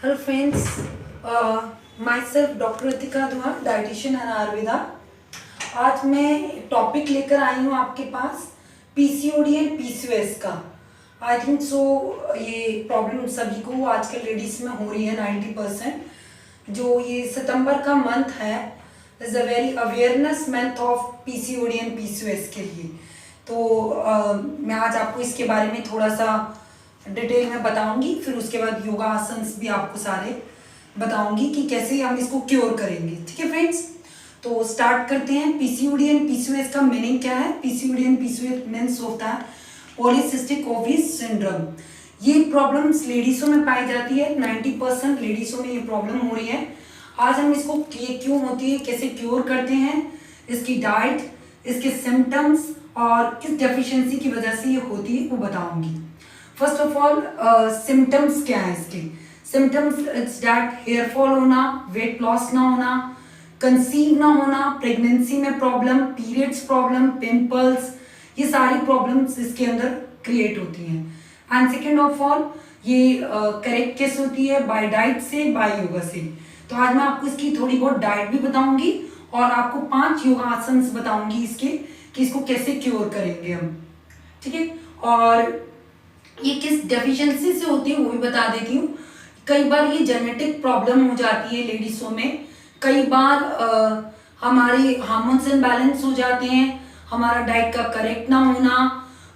Hello friends, my self doctor Ritika दुआ, dietitian and Ayurveda. आज मैं टॉपिक लेकर आई हूँ आपके पास पीसीओडी एंड पीसीओएस का। आई थिंक सो ये प्रॉब्लम सभी को आजकल लेडीज़ में हो रही है 90%। जो ये सितंबर का मंथ है is a very awareness month of PCOD and PCOS के लिए। तो मैं आज आपको इसके बारे में थोड़ा सा डिटेल में बताऊंगी, फिर उसके बाद योगा आसन्स भी आपको सारे बताऊंगी कि कैसे हम इसको क्योर करेंगे। ठीक है फ्रेंड्स, तो स्टार्ट करते हैं। पीसीओडी एंड पीसीओएस का मीनिंग क्या है? पीसीओडी एंड पीसीओएस मीन्स होता है पॉलीसिस्टिक ओवरी सिंड्रोम। ये प्रॉब्लम्स लेडीज़ों में पाई जाती है, 90% लेडीज़ों में ये प्रॉब्लम हो रही है। आज हम इसको क्यों होती है, कैसे क्योर करते हैं, इसकी डाइट, इसके सिम्टम्स और किस डेफिशिएंसी की वजह से ये होती है वो बताऊंगी। फर्स्ट ऑफ ऑल सिम्टम्स क्या है इसके? Symptoms it's that hair fall होना, वेट लॉस ना होना, कंसीव ना होना, प्रेगनेंसी में प्रॉब्लम, पीरियड्स प्रॉब्लम, पिंपल्स, ये सारी प्रॉब्लम्स इसके अंदर क्रिएट होती हैं। एंड सेकेंड ऑफ ऑल ये करेक्ट कैसे होती है? बाय डाइट से, बाय योगा से। तो आज मैं आपको इसकी थोड़ी बहुत डाइट भी बताऊंगी और आपको 5 योगा आसन्स बताऊंगी इसके कि इसको कैसे क्योर करेंगे हम। ठीक है, और ये किस डेफिशिएंसी से होती है वो भी बता देती हूँ। कई बार ये जेनेटिक प्रॉब्लम हो जाती है लेडीज़ों में। कई बार हमारे हार्मोन्स इम्बैलेंस हो जाते हैं, हमारा डाइट का करेक्ट ना होना,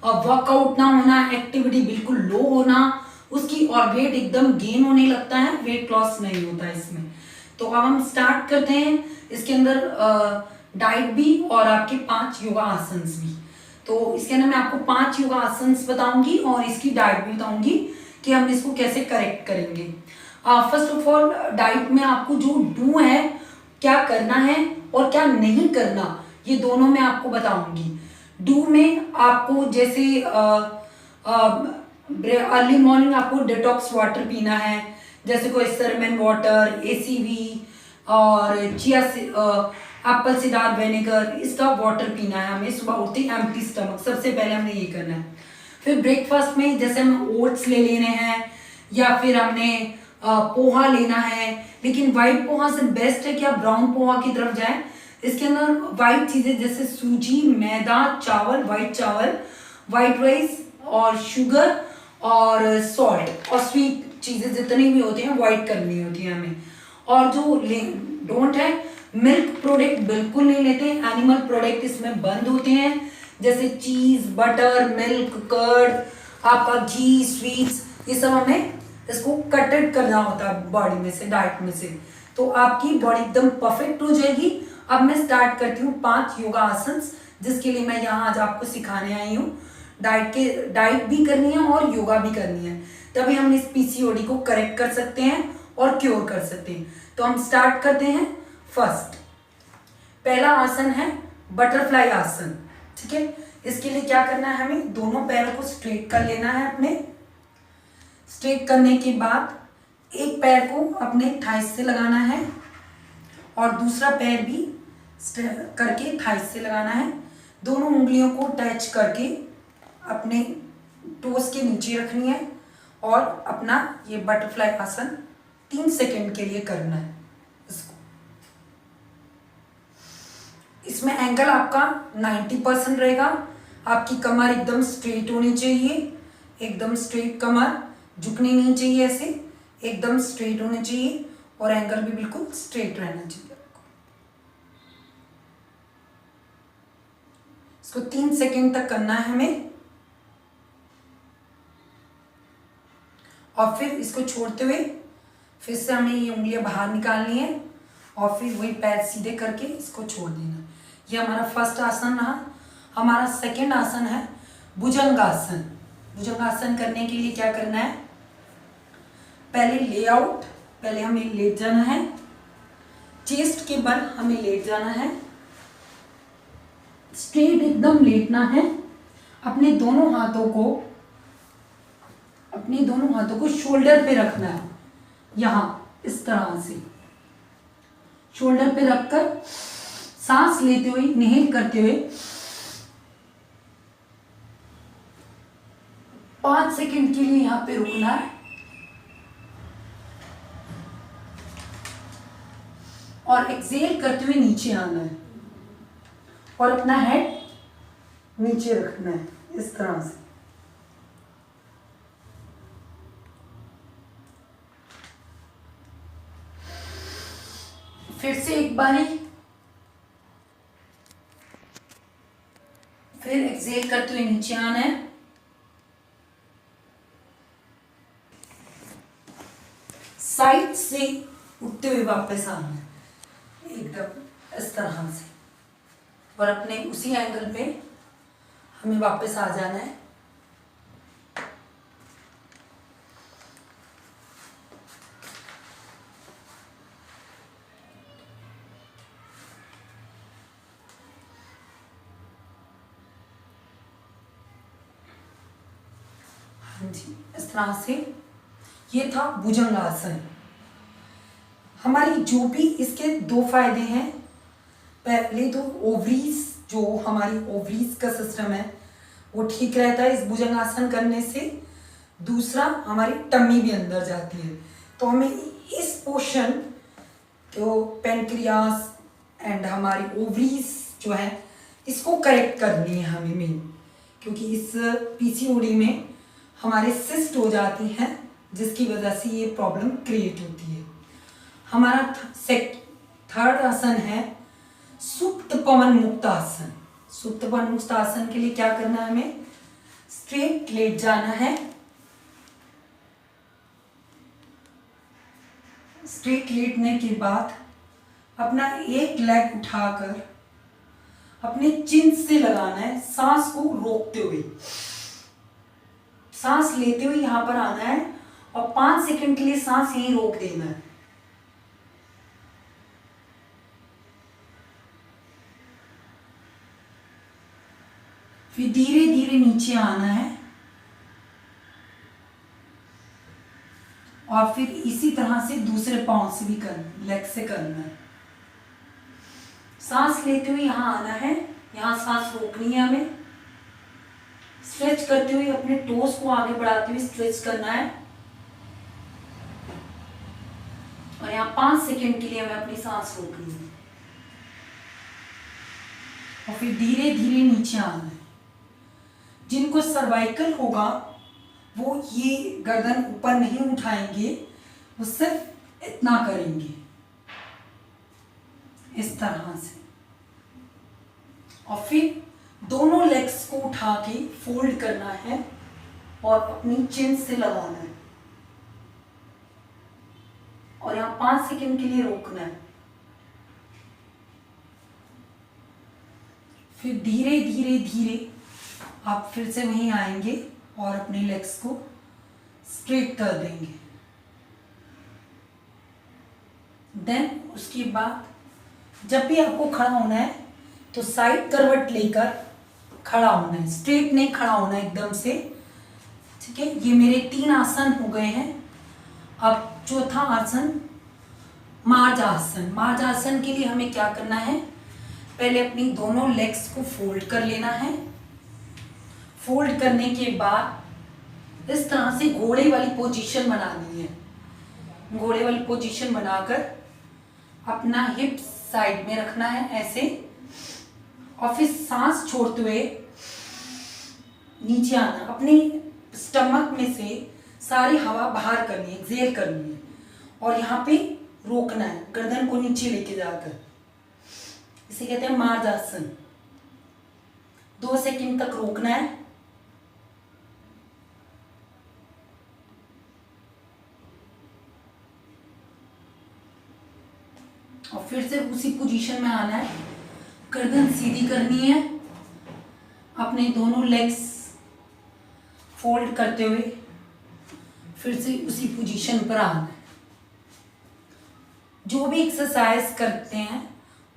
वर्कआउट ना होना, एक्टिविटी बिल्कुल लो होना उसकी, और वेट एकदम गेन होने लगता है, वेट लॉस नहीं होता इसमें। तो अब हम स्टार्ट करते हैं इसके अंदर डाइट भी और आपके 5 योगा आसन्स भी। तो इसके अंदर मैं आपको 5 योगा आसन्स बताऊंगी और इसकी डाइट भी बताऊंगी कि हम इसको कैसे करेक्ट करेंगे। फर्स्ट ऑफ ऑल डाइट में आपको जो डू है, क्या करना है और क्या नहीं करना, ये दोनों मैं आपको बताऊंगी। डू में आपको जैसे अर्ली मॉर्निंग आपको डिटॉक्स वाटर पीना है, जैसे कोई सरमन वाटर, एसीवी और चिया एप्पल सिडार विनेगर, इसका वाटर पीना है हमें सुबह उठते ही एम्प्टी स्टमक। सबसे पहले हमने ये करना है। फिर ब्रेकफास्ट में जैसे हम ओट्स ले लेने हैं या फिर हमने पोहा लेना है, लेकिन वाइट पोहा से बेस्ट है कि आप ब्राउन पोहा की तरफ जाएं। इसके अंदर वाइट चीज़ें जैसे सूजी, मैदा, चावल, वाइट राइस और शुगर और सॉल्ट और स्वीट चीज़ें जितनी भी होती हैं अवॉइड करनी होती है हमें। और जो डोंट है, मिल्क प्रोडक्ट बिल्कुल नहीं लेते, एनिमल प्रोडक्ट इसमें बंद होते हैं, जैसे चीज, बटर, मिल्क, कर्ड, आपका घी, स्वीट्स, ये सब हमें इसको कटेड करना होता है बॉडी में से, डाइट में से। तो आपकी बॉडी एकदम परफेक्ट हो जाएगी। अब मैं स्टार्ट करती हूँ 5 योगा आसन्स, जिसके लिए मैं यहाँ आज आपको सिखाने आई हूँ। डाइट भी करनी है और योगा भी करनी है, तभी हम इस पीसीओडी को करेक्ट कर सकते हैं और क्योर कर सकते हैं। तो हम स्टार्ट करते हैं। फर्स्ट पहला आसन है बटरफ्लाई आसन। ठीक है, इसके लिए क्या करना है, हमें दोनों पैरों को स्ट्रेट कर लेना है। अपने स्ट्रेट करने के बाद एक पैर को अपने थाइस से लगाना है और दूसरा पैर भी करके थाइस से लगाना है। दोनों उंगलियों को टच करके अपने टोस के नीचे रखनी है और अपना ये बटरफ्लाई आसन 3 सेकंड के लिए करना है। इसमें एंगल आपका 90% रहेगा। आपकी कमर एकदम स्ट्रेट होनी चाहिए, एकदम स्ट्रेट कमर, झुकनी नहीं चाहिए, ऐसे एकदम स्ट्रेट होनी चाहिए और एंगल भी बिल्कुल स्ट्रेट रहना चाहिए। इसको 3 सेकंड तक करना है हमें और फिर इसको छोड़ते हुए फिर से हमें ये उंगलियां बाहर निकालनी है और फिर वही पैर सीधे करके इसको छोड़ देना। ये हमारा फर्स्ट आसन रहा। हमारा सेकंड आसन है भुजंगासन। भुजंगासन करने के लिए क्या करना है, पहले हमें लेट जाना है, चेस्ट के बल हमें लेट जाना है, स्ट्रेट एकदम लेटना है। अपने दोनों हाथों को शोल्डर पे रखना है, यहां इस तरह से शोल्डर पे रखकर सांस लेते हुए, इनहेल करते हुए 5 सेकंड के लिए यहां पे रुकना है और एक्सेल करते हुए नीचे आना है और अपना हेड नीचे रखना है इस तरह से। फिर से एक बारी, फिर एक्सेल करते हुए नीचे आना है, साइड से उठते हुए वापस आना है एकदम इस तरह से, और अपने उसी एंगल पे हमें वापस आ जाना है। हाँ जी, इस तरह से। ये था भुजंगासन। हमारी जो भी इसके दो फायदे हैं, पहले तो ओवरीज, जो हमारी ओवरीज का सिस्टम है वो ठीक रहता है इस भुजंगासन करने से। दूसरा, हमारी टम्मी भी अंदर जाती है, तो हमें इस पोर्शन तो पेनक्रियास एंड हमारी ओवरीज जो है इसको करेक्ट करनी है हमें मेन, क्योंकि इस पीसीओडी में हमारे सिस्ट हो जाती हैं जिसकी वजह से ये प्रॉब्लम क्रिएट होती है। हमारा थर्ड आसन है सुप्त पवन मुक्त आसन। सुप्त पवन मुक्त आसन के लिए क्या करना है, हमें स्ट्रेट लेट जाना है। स्ट्रेट लेटने के बाद अपना एक लेग उठाकर अपने चिन से लगाना है, सांस को रोकते हुए। सांस लेते हुए यहां पर आना है और 5 सेकंड के लिए सांस यहीं रोक देना है। फिर धीरे धीरे नीचे आना है और फिर इसी तरह से दूसरे पांव से भी करना, लेग से करना है। सांस लेते हुए यहां आना है, यहां सांस रोकनी है हमें। स्ट्रेच करते हुए अपने टोस को आगे बढ़ाते हुए स्ट्रेच करना है और यहाँ 5 सेकंड के लिए हमें अपनी सांस रोकनी है और फिर धीरे धीरे नीचे आना है। जिनको सर्वाइकल होगा वो ये गर्दन ऊपर नहीं उठाएंगे, वो सिर्फ इतना करेंगे इस तरह से, और फिर दोनों लेग्स को उठा के फोल्ड करना है और अपनी चिन से लगाना है और यहाँ 5 सेकंड के लिए रोकना है। फिर धीरे धीरे धीरे आप फिर से वहीं आएंगे और अपने लेग्स को स्ट्रेट कर देंगे। देन उसके बाद जब भी आपको खड़ा होना है तो साइड करवट लेकर खड़ा होना है, स्ट्रेट नहीं खड़ा होना है एकदम से। ठीक है, ये मेरे 3 आसन हो गए हैं। अब चौथा आसन मार्ज आसन। मार्ज आसन के लिए हमें क्या करना है, पहले अपनी दोनों लेग्स को फोल्ड कर लेना है। फोल्ड करने के बाद इस तरह से घोड़े वाली पोजीशन बनानी है। घोड़े वाली पोजीशन बनाकर अपना हिप साइड में रखना है ऐसे, और फिर सांस छोड़ते हुए नीचे आना। अपने स्टमक में से सारी हवा बाहर करनी है, एक्सेल करनी है, और यहाँ पे रोकना है गर्दन को नीचे लेके जाकर। इसे कहते हैं मार्ज आसन। 2 सेकंड तक रोकना है और फिर से उसी पोजीशन में आना है। गर्दन सीधी करनी है, अपने दोनों लेग्स फोल्ड करते हुए फिर से उसी पोजीशन पर आना है। जो भी एक्सरसाइज करते हैं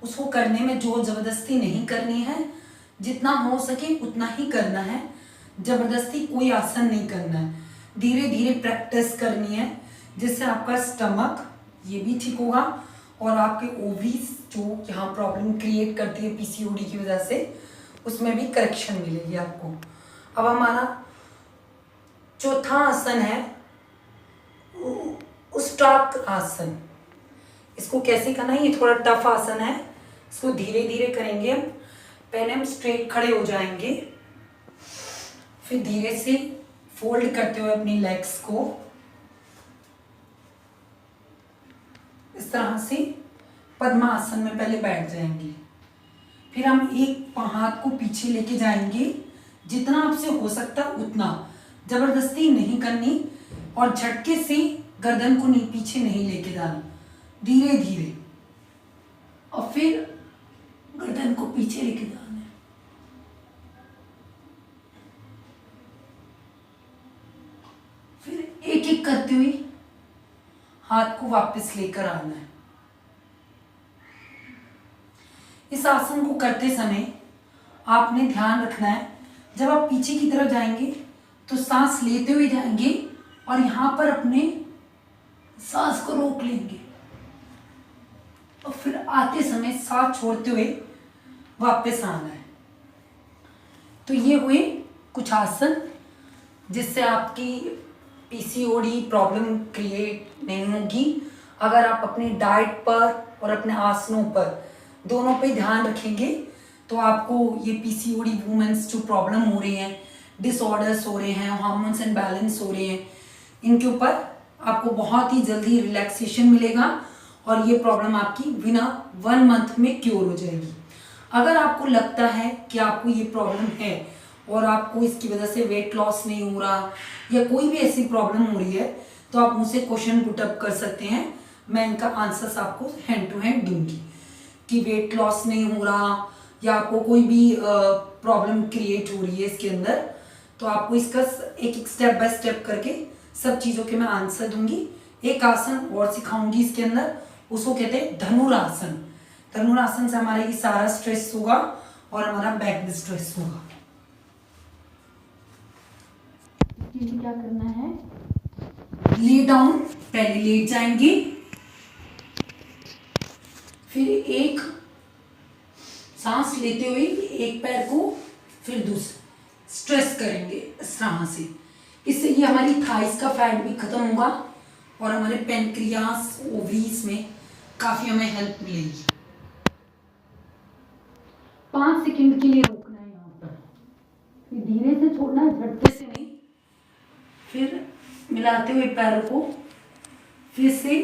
उसको करने में जोर जबरदस्ती नहीं करनी है, जितना हो सके उतना ही करना है, जबरदस्ती कोई आसन नहीं करना है। धीरे धीरे प्रैक्टिस करनी है जिससे आपका स्टमक ये भी ठीक होगा और आपके ओवरीज जो यहाँ प्रॉब्लम क्रिएट करती है पीसीओडी की वजह से, उसमें भी करेक्शन मिलेगी आपको। अब हमारा चौथा आसन है उष्ट्राक आसन। इसको कैसे करना है, ये थोड़ा टफ आसन है, इसको धीरे धीरे करेंगे हम। पहले हम स्ट्रेट खड़े हो जाएंगे, फिर धीरे से फोल्ड करते हुए अपनी लेग्स को इस तरह से पद्मासन में पहले बैठ जाएंगे। फिर हम एक हाथ को पीछे लेके जाएंगे, जितना आपसे हो सकता उतना, जबरदस्ती नहीं करनी और झटके से गर्दन को पीछे नहीं लेके जाना, धीरे धीरे, और फिर गर्दन को पीछे लेके जाना है। फिर एक एक करते हुए हाथ को वापस लेकर आना है। इस आसन को करते समय आपने ध्यान रखना है, जब आप पीछे की तरफ जाएंगे तो सांस लेते हुए जाएंगे और यहां पर अपने सांस को रोक लेंगे और फिर आते समय सांस छोड़ते हुए वापस आना है। तो ये हुए कुछ आसन जिससे आपकी पीसीओडी प्रॉब्लम क्रिएट नहीं होगी। अगर आप अपनी डाइट पर और अपने आसनों पर दोनों पे ध्यान रखेंगे तो आपको ये पीसीओडी वुमेन्स जो प्रॉब्लम हो रही हैं, डिसऑर्डर्स हो रहे हैं, हार्मोन्स इम्बैलेंस हो रहे हैं, इनके ऊपर आपको बहुत ही जल्दी रिलैक्सेशन मिलेगा और ये प्रॉब्लम आपकी बिना 1 मंथ में क्योर हो जाएगी। अगर आपको लगता है कि आपको ये प्रॉब्लम है और आपको इसकी वजह से वेट लॉस नहीं हो रहा या कोई भी ऐसी प्रॉब्लम हो रही है, तो आप मुझसे क्वेश्चन पुटअप कर सकते हैं। मैं इनका आंसर्स आपको हैंड टू हैंड दूंगी कि वेट लॉस नहीं हो रहा या आपको कोई भी प्रॉब्लम क्रिएट हो रही है इसके अंदर, तो आपको इसका एक एक स्टेप बाय स्टेप करके सब चीज़ों के मैं आंसर दूंगी। एक आसन और सिखाऊंगी इसके अंदर, उसको कहते हैं धनुरासन। धनुरासन से हमारा ये सारा स्ट्रेस होगा और हमारा बैक भी स्ट्रेस होगा। क्या करना है, ले डाउन, पहले लेट जाएंगे, फिर एक सांस लेते हुए एक पैर को फिर दूसरा स्ट्रेस करेंगे इस तरह से। इससे ये हमारी थाइस का फैट भी खत्म होगा और हमारे पेनक्रियास ओवरीज में काफी हमें हेल्प मिलेगी। 5 सेकंड के लिए रोकना है यहाँ पर, फिर धीरे से छोड़ना है, झटके से नहीं। फिर मिलाते हुए पैरों को फिर से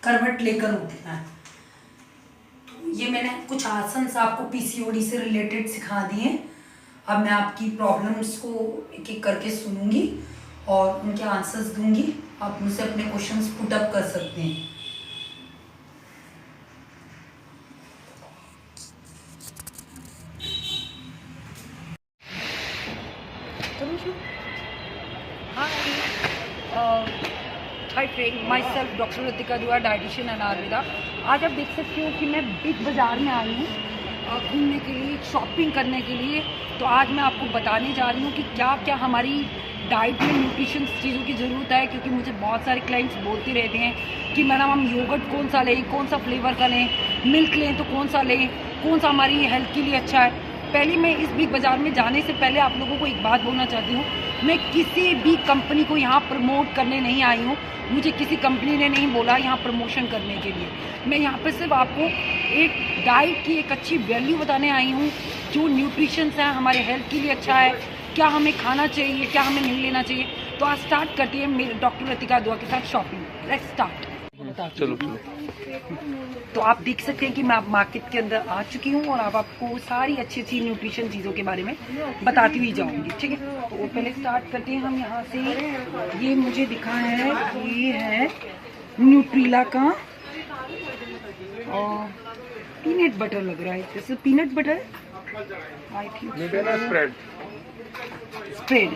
करवट लेकर उठना है। तो ये मैंने कुछ आसन आपको पीसीओडी से रिलेटेड सिखा दिए। अब मैं आपकी प्रॉब्लम्स को एक एक करके सुनूंगी और उनके आंसर्स दूंगी। आप मुझसे अपने क्वेश्चंस पुट अप कर सकते हैं। Hi friend, my self doctor Ritika दुआ, डाइटिशियन एंड आयुर्वेदा। आज आप देख सकते हो कि मैं बिग बाज़ार में आई हूँ घूमने के लिए, शॉपिंग करने के लिए। तो आज मैं आपको बताने जा रही हूँ कि क्या क्या हमारी डाइट में न्यूट्रिशन चीज़ों की ज़रूरत है, क्योंकि मुझे बहुत सारे क्लाइंट्स बोलते रहते हैं कि मैडम हम योगर्ट कौन सा लें, कौन सा फ्लेवर का लें, मिल्क लें तो कौन सा लें, कौन सा हमारी हेल्थ के लिए अच्छा है। पहले मैं इस बिग बाज़ार में जाने से पहले आप लोगों को एक बात बोलना चाहती हूँ, मैं किसी भी कंपनी को यहाँ प्रमोट करने नहीं आई हूँ। मुझे किसी कंपनी ने नहीं बोला यहाँ प्रमोशन करने के लिए। मैं यहाँ पर सिर्फ आपको एक डाइट की एक अच्छी वैल्यू बताने आई हूँ, जो न्यूट्रिशंस है हमारे हेल्थ के लिए अच्छा है, क्या हमें खाना चाहिए, क्या हमें नहीं लेना चाहिए। तो आज स्टार्ट करते हैं मेरे डॉक्टर ऋतिका दुआ के साथ शॉपिंग। Let's start. चलो। तो आप देख सकते हैं कि मैं मार्केट के अंदर आ चुकी हूँ और अब आपको सारी अच्छी अच्छी न्यूट्रिशन चीज़ों के बारे में बताती हुई जाऊंगी, ठीक है। तो पहले स्टार्ट करते हैं हम यहाँ से। ये मुझे दिखा है, ये है न्यूट्रीला का और पीनट बटर लग रहा है, जैसे peanut butter I think spread.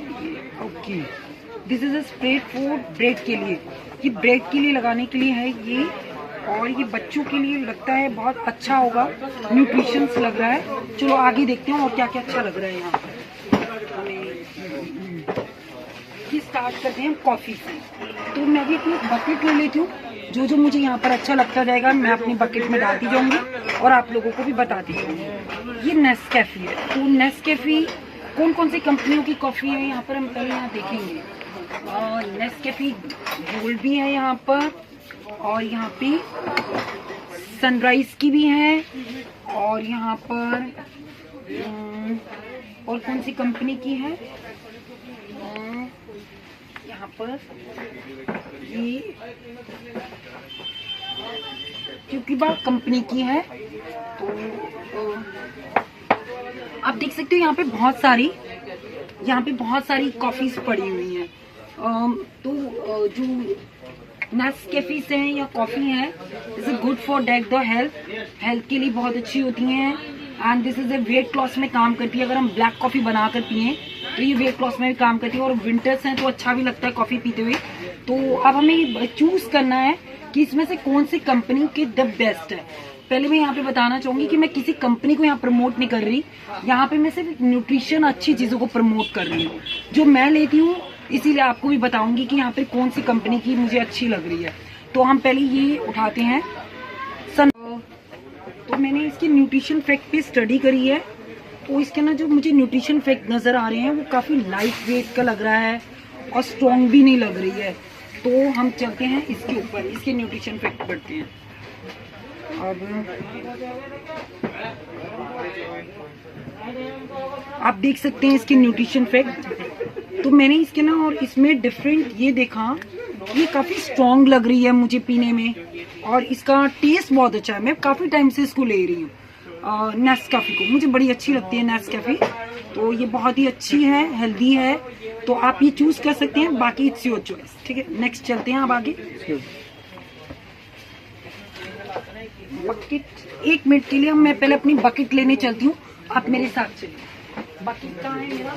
Okay, this is a spread for bread के लिए, ये ब्रेड के लिए लगाने के लिए है ये, और ये बच्चों के लिए लगता है बहुत अच्छा होगा, न्यूट्रिशंस लग रहा है। चलो आगे देखते हैं और क्या क्या अच्छा लग रहा है यहाँ पर हमें। ये स्टार्ट करते हैं कॉफ़ी से। तो मैं भी अपनी बकेट ले लेती हूँ, जो जो मुझे यहाँ पर अच्छा लगता जाएगा मैं अपनी बकेट में डालती जाऊँगी और आप लोगों को भी बताती जाऊँगी। ये नेस्कैफे है, तो नेस्कैफे कौन कौन सी कंपनियों की कॉफ़ी है यहाँ पर हम पहले यहाँ देखेंगे। नेस्कैफे गोल्ड भी है यहाँ पर, और यहाँ पे सनराइज की भी है, और यहाँ पर और कौन सी कंपनी की है, यहाँ पर ये क्यूकिबा कंपनी की है। तो आप देख सकते हो यहाँ पे बहुत सारी कॉफीज पड़ी हुई हैं। तो जो नेस्कैफेस हैं या कॉफी है, this is good for the health के लिए बहुत अच्छी होती हैं। And this is a weight loss में काम करती है। अगर हम ब्लैक कॉफी बना कर पिए तो ये वेट लॉस में भी काम करती है, और विंटर्स हैं तो अच्छा भी लगता है कॉफी पीते हुए। तो अब हमें चूज करना है कि इसमें से कौन सी कंपनी के द बेस्ट है। पहले मैं यहाँ पे बताना चाहूंगी कि मैं किसी कंपनी को यहाँ प्रमोट नहीं कर रही, यहाँ पे मैं सिर्फ न्यूट्रिशन अच्छी चीजों को प्रमोट कर रही हूँ जो मैं लेती हूँ। इसीलिए आपको भी बताऊंगी कि यहाँ पे कौन सी कंपनी की मुझे अच्छी लग रही है। तो हम पहले ये उठाते हैं तो मैंने इसके न्यूट्रिशन फैक्ट पे स्टडी करी है। तो इसके ना जो मुझे न्यूट्रिशन फैक्ट नजर आ रहे हैं वो काफी लाइट वेट का लग रहा है और स्ट्रॉन्ग भी नहीं लग रही है। तो हम चलते हैं इसके ऊपर, इसके न्यूट्रिशन फैक्ट पढ़ते हैं। अब आप देख सकते हैं इसके न्यूट्रिशन फैक्ट। तो मैंने इसके ना और इसमें डिफरेंट ये देखा, ये काफी स्ट्रॉन्ग लग रही है मुझे पीने में, और इसका टेस्ट बहुत अच्छा है। मैं काफी टाइम से इसको ले रही हूँ, नेस्कैफे को मुझे बड़ी अच्छी लगती है नेस्कैफे। तो ये बहुत ही अच्छी है, हेल्दी है, तो आप ये चूज कर सकते हैं। बाकी इट्स योर चॉइस। ठीक है, नेक्स्ट चलते हैं अब आगे। बकेट, 1 मिनट के लिए मैं पहले अपनी बकेट लेने चलती हूँ, आप मेरे साथ चलिए। बकेट कहाँ है मेरा?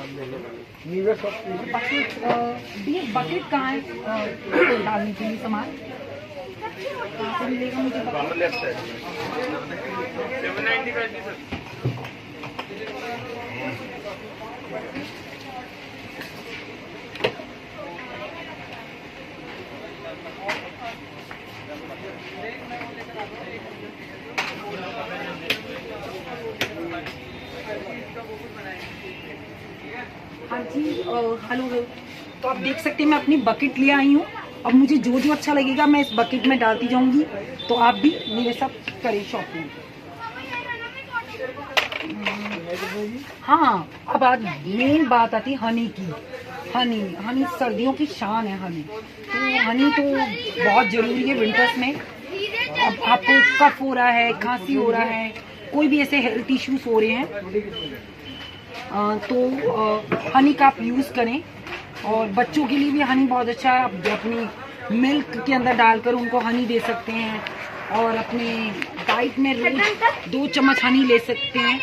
बकेट कहाँ है डालने के लिए सामान? कहाँ से मिलेगा मुझे? हाँ जी, हेलो। तो आप देख सकते हैं मैं अपनी बकेट ले आई हूँ। अब मुझे जो जो अच्छा लगेगा मैं इस बकेट में डालती जाऊंगी। तो आप भी मेरे साथ करें शॉपिंग। हाँ, अब आज मेन बात आती है हनी की। हनी सर्दियों की शान है हनी। तो हनी तो बहुत ज़रूरी है विंटर्स में। अब आपको कफ हो रहा है, खांसी हो रहा है, कोई भी ऐसे हेल्थ इश्यूज हो रहे हैं तो हनी का आप यूज़ करें। और बच्चों के लिए भी हनी बहुत अच्छा है। आप अपनी मिल्क के अंदर डालकर उनको हनी दे सकते हैं, और अपने डाइट में रोज 2 चम्मच हनी ले सकते हैं,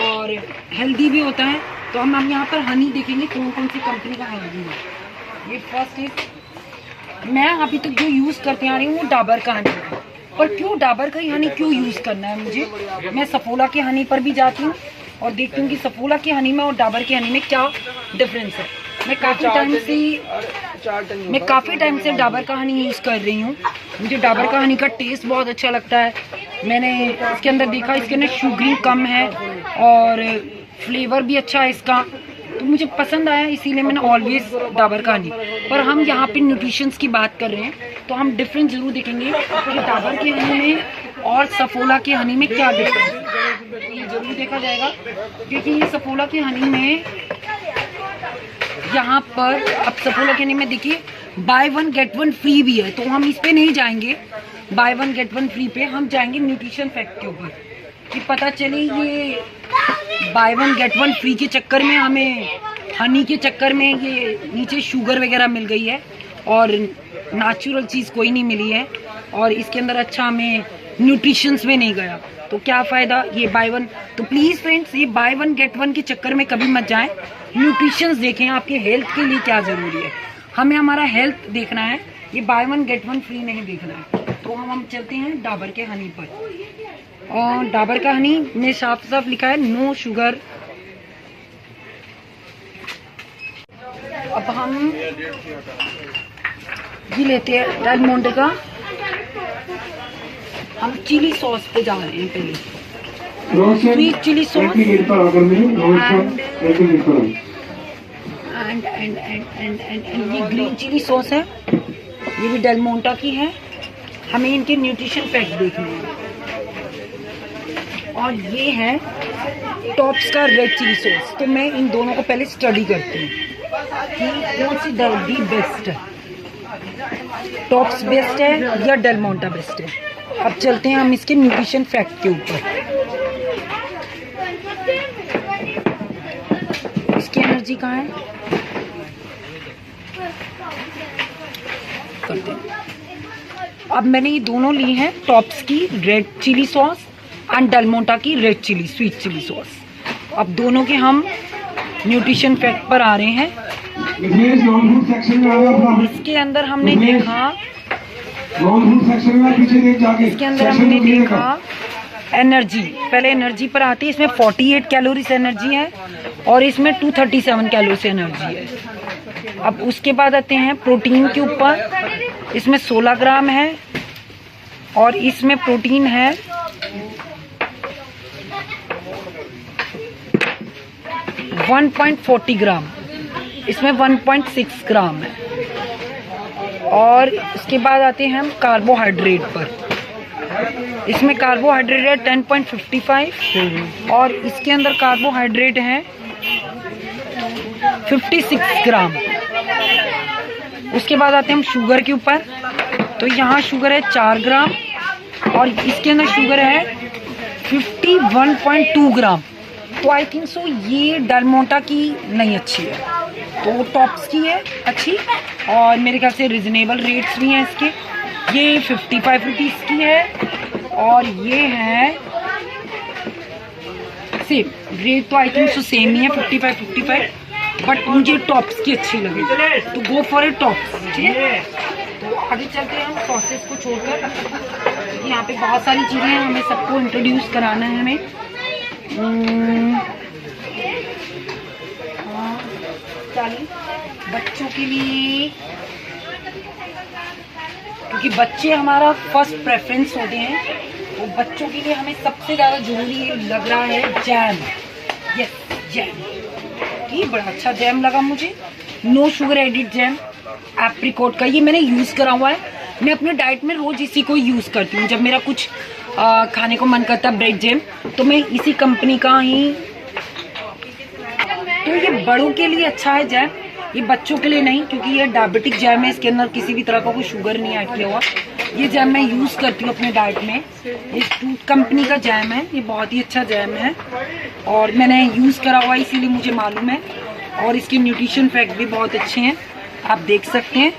और हेल्दी भी होता है। तो हम यहाँ पर हनी देखेंगे कौन कौन सी कंपनी का हनी है। ये फर्स्ट इज, मैं अभी तक जो यूज़ करते आ रही हूँ वो डाबर का हनी है। पर क्यों डाबर का ही हनी क्यों यूज़ करना है मुझे? मैं सफोला के हनी पर भी जाती हूँ और देखती हूँ कि सफोला के हनी में और डाबर के हनी में क्या डिफरेंस है। मैं काफ़ी टाइम से डाबर का हनी यूज़ कर रही हूँ। मुझे डाबर का हनी का टेस्ट बहुत अच्छा लगता है। मैंने इसके अंदर देखा, इसके अंदर शुगरी कम है और फ्लेवर भी अच्छा है इसका, तो मुझे पसंद आया, इसीलिए मैंने ऑलवेज डाबर का हनी। पर हम यहाँ पे न्यूट्रिशंस की बात कर रहे हैं तो हम डिफरेंस जरूर देखेंगे कि डाबर के हनी में और सफोला के हनी में क्या डिफरेंस है। ये जरूर देखा जाएगा, क्योंकि ये सफोला के हनी में यहाँ पर अब सफोला के हनी में देखिए बाय 1 गेट 1 फ्री भी है। तो हम इस पे नहीं जाएंगे बाय 1 गेट 1 फ्री पे, हम जाएंगे न्यूट्रिशन फैक्ट के ऊपर कि पता चले ये बाय 1 गेट 1 फ्री के चक्कर में हमें हनी के चक्कर में ये नीचे शुगर वगैरह मिल गई है और नेचुरल चीज़ कोई नहीं मिली है, और इसके अंदर अच्छा हमें न्यूट्रिशंस में नहीं गया, तो क्या फ़ायदा ये बाय 1। तो प्लीज़ फ्रेंड्स, ये बाय 1 गेट 1 के चक्कर में कभी मत जाएं। न्यूट्रिशंस देखें आपके हेल्थ के लिए क्या ज़रूरी है। हमें हमारा हेल्थ देखना है, ये बाय 1 गेट 1 फ्री नहीं देखना है। तो हम चलते हैं डाबर के हनी पर, और डाबर का हनी में साफ साफ लिखा है नो शुगर। अब हम ये लेते हैं डेल मोंटे का। हम चिली सॉस पे जा रहे हैं पहले, स्वीट चिली सॉस एंड ये ग्रीन चिली सॉस है, ये भी डेल मोंटा की है। हमें इनके न्यूट्रिशन फैक्ट देखने हैं। और ये है टॉप्स का रेड चिली सॉस। तो मैं इन दोनों को पहले स्टडी करती हूँ कि कौन सी डलबी बेस्ट है, टॉप्स बेस्ट है या डेलमोंटा बेस्ट है। अब चलते हैं हम इसके न्यूट्रिशन फैक्ट के ऊपर। इसकी एनर्जी कहाँ है, करते हैं। अब मैंने ये दोनों ली हैं, टॉप्स की red chilli sauce and Del Monte की red chilli sweet chilli sauce. अब दोनों के हम न्यूट्रिशन फैक्ट पर आ रहे हैं। इसके अंदर हमने देखा एनर्जी, पहले एनर्जी पर आती है। इसमें 48 कैलोरीज एनर्जी है और इसमें 237 कैलोरीज एनर्जी है। अब उसके बाद आते हैं प्रोटीन के ऊपर। इसमें 16 ग्राम है और इसमें प्रोटीन है 1.40 ग्राम, इसमें 1.6 ग्राम है। और उसके बाद आते हैं हम कार्बोहाइड्रेट पर। इसमें कार्बोहाइड्रेट है 10.55 और इसके अंदर कार्बोहाइड्रेट है 56 ग्राम। उसके बाद आते हैं हम शुगर के ऊपर। तो यहाँ शुगर है 4 ग्राम और इसके अंदर शुगर है 51.2 ग्राम। तो आई थिंक सो ये डेलमोंटा की नहीं अच्छी है, तो टॉप्स की है अच्छी और मेरे ख्याल से रिजनेबल रेट्स भी हैं इसके। ये 55 रुपीज़ की है और ये है सेम रेट, तो आई थिंक सो सेम ही है 55, बट मुझे टॉप्स की अच्छी लगी तो गो फॉर ए टॉप्स। ठीक है, तो आगे चलते हैं हम सॉसेस को छोड़कर। यहाँ पे बहुत सारी चीज़ें हैं, हमें सबको इंट्रोड्यूस कराना है हमें। बच्चों के लिए, क्योंकि बच्चे हमारा फर्स्ट प्रेफरेंस होते हैं, तो बच्चों के लिए हमें सबसे ज़्यादा जरूरी लग रहा है जैम। Yes, jam. ये बड़ा अच्छा जैम लगा मुझे, no sugar added jam, apricot का। ये मैंने यूज़ करा हुआ है, मैं अपने डाइट में रोज़ इसी को यूज़ करती हूँ। जब मेरा कुछ खाने को मन करता है ब्रेड जैम, तो मैं इसी कंपनी का ही। तो ये बड़ों के लिए अच्छा है जैम, ये बच्चों के लिए नहीं, क्योंकि ये डायबिटिक जैम है, इसके अंदर किसी भी तरह का कोई शुगर नहीं ऐड किया हुआ। ये जैम मैं यूज़ करती हूँ अपने डाइट में। ये टूथ कंपनी का जैम है, ये बहुत ही अच्छा जैम है और मैंने यूज़ करा हुआ इसीलिए मुझे मालूम है। और इसके न्यूट्रिशन फैक्ट भी बहुत अच्छे हैं, आप देख सकते हैं।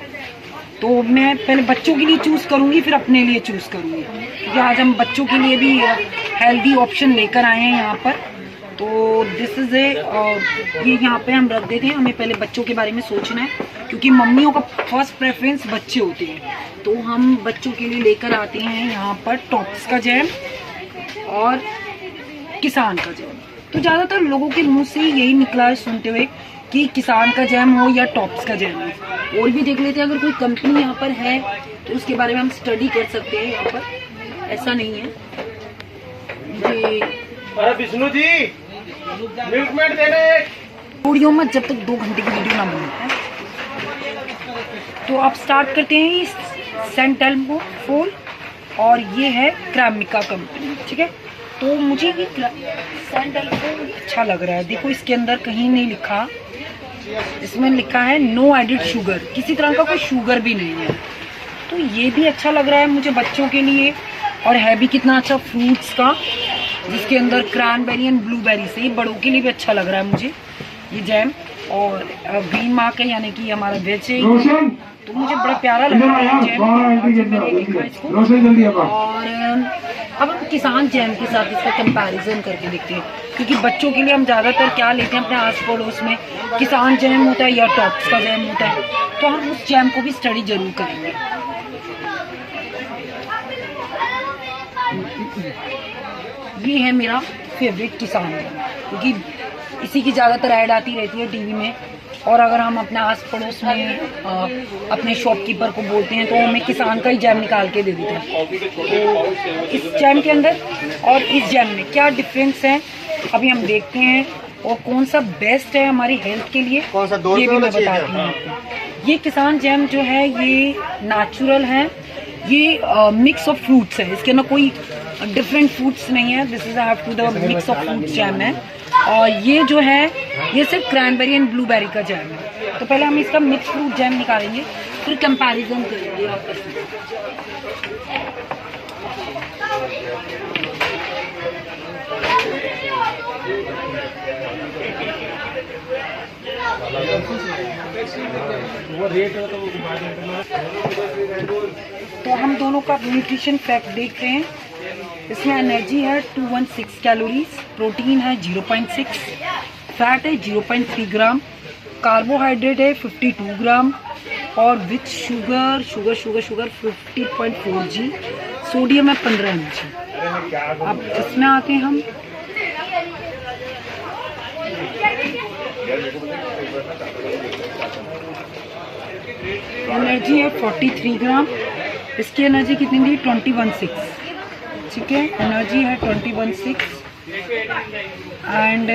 तो मैं पहले बच्चों के लिए चूज़ करूँगी, फिर अपने लिए चूज़ करूँगी, क्योंकि आज हम बच्चों के लिए भी हेल्दी ऑप्शन लेकर आए हैं यहाँ पर। तो दिस इज़ ए ये यहाँ पे हम रख देते हैं। हमें पहले बच्चों के बारे में सोचना है, क्योंकि मम्मियों का फर्स्ट प्रेफरेंस बच्चे होते हैं। तो हम बच्चों के लिए लेकर आते हैं यहाँ पर टॉप्स का जैम और किसान का जैम। तो ज़्यादातर लोगों के मुंह से यही निकला है सुनते हुए कि किसान का जैम हो या टॉप्स का जैम हो। और भी देख लेते हैं, अगर कोई कंपनी यहाँ पर है तो उसके बारे में हम स्टडी कर सकते हैं। यहाँ पर ऐसा नहीं है। अरे विष्णु जी, मिल्कमेड देने वीडियो मत, जब तक 2 घंटे की वीडियो ना बने। तो आप स्टार्ट करते हैं सेंटेल्मो फोल और ये है क्रेमिका कंपनी। ठीक है, तो मुझे ये सेंटेल्मो अच्छा लग रहा है। देखो इसके अंदर कहीं नहीं लिखा, इसमें लिखा है नो एडिड शुगर, किसी तरह का कोई शुगर भी नहीं है। तो ये भी अच्छा लग रहा है मुझे बच्चों के लिए। और है भी कितना अच्छा फ्रूट्स का, जिसके अंदर क्रैनबेरी एंड ब्लूबेरी से, बड़ों के लिए भी अच्छा लग रहा है मुझे ये जैम। और ग्रीन मार्क है, यानी कि हमारा वेज है, तो मुझे बड़ा प्यारा लग रहा है जैम। और अब हम किसान जैम के साथ इसका कंपैरिजन करके देखते हैं, क्योंकि बच्चों के लिए हम ज़्यादातर क्या लेते हैं अपने आस पड़ोस में, किसान जैम होता है या टॉप्स का जैम होता है। तो हम उस जैम को भी स्टडी जरूर करेंगे। ये है मेरा फेवरेट किसान जैम, क्योंकि इसी की ज़्यादातर ऐड आती रहती है टीवी में। और अगर हम अपने आस पड़ोस में अपने शॉपकीपर को बोलते हैं तो हमें किसान का ही जैम निकाल के दे देते हैं। तो इस जैम के अंदर और इस जैम में क्या डिफरेंस है अभी हम देखते हैं, और कौन सा बेस्ट है हमारी हेल्थ के लिए, ये भी मैं बताती हूँ आपको। ये किसान जैम जो है ये नेचुरल है, ये मिक्स ऑफ फ्रूट्स है, इसके अंदर कोई डिफरेंट फ्रूट्स नहीं है, this is I have to the mix of fruit jam है। और ये जो है ये सिर्फ क्रैनबेरी एंड ब्लूबेरी का जैम है। तो पहले हम इसका मिक्स फ्रूट जैम निकालेंगे, फिर कंपैरिजन करेंगे आपस में। तो हम दोनों का न्यूट्रिशन फैक्ट देख रहे हैं। इसमें एनर्जी है 216 कैलोरीज, प्रोटीन है 0.6, फैट है 0.3 ग्राम, कार्बोहाइड्रेट है 52 ग्राम और विथ शुगर 50.4 जी, सोडियम है 15 mg। अब इसमें आते हैं हम एनर्जी है 43 ग्राम, इसकी एनर्जी कितनी थी 21.6, ठीक है, एनर्जी है 21.6। एंड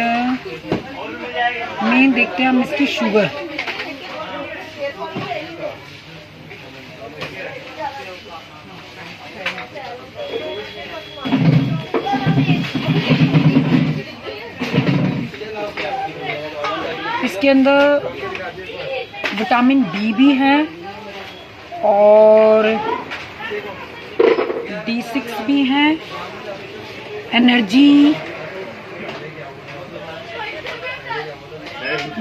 मेन देखते हैं हम इसकी शुगर। इसके अंदर विटामिन बी भी है और D6 भी है, एनर्जी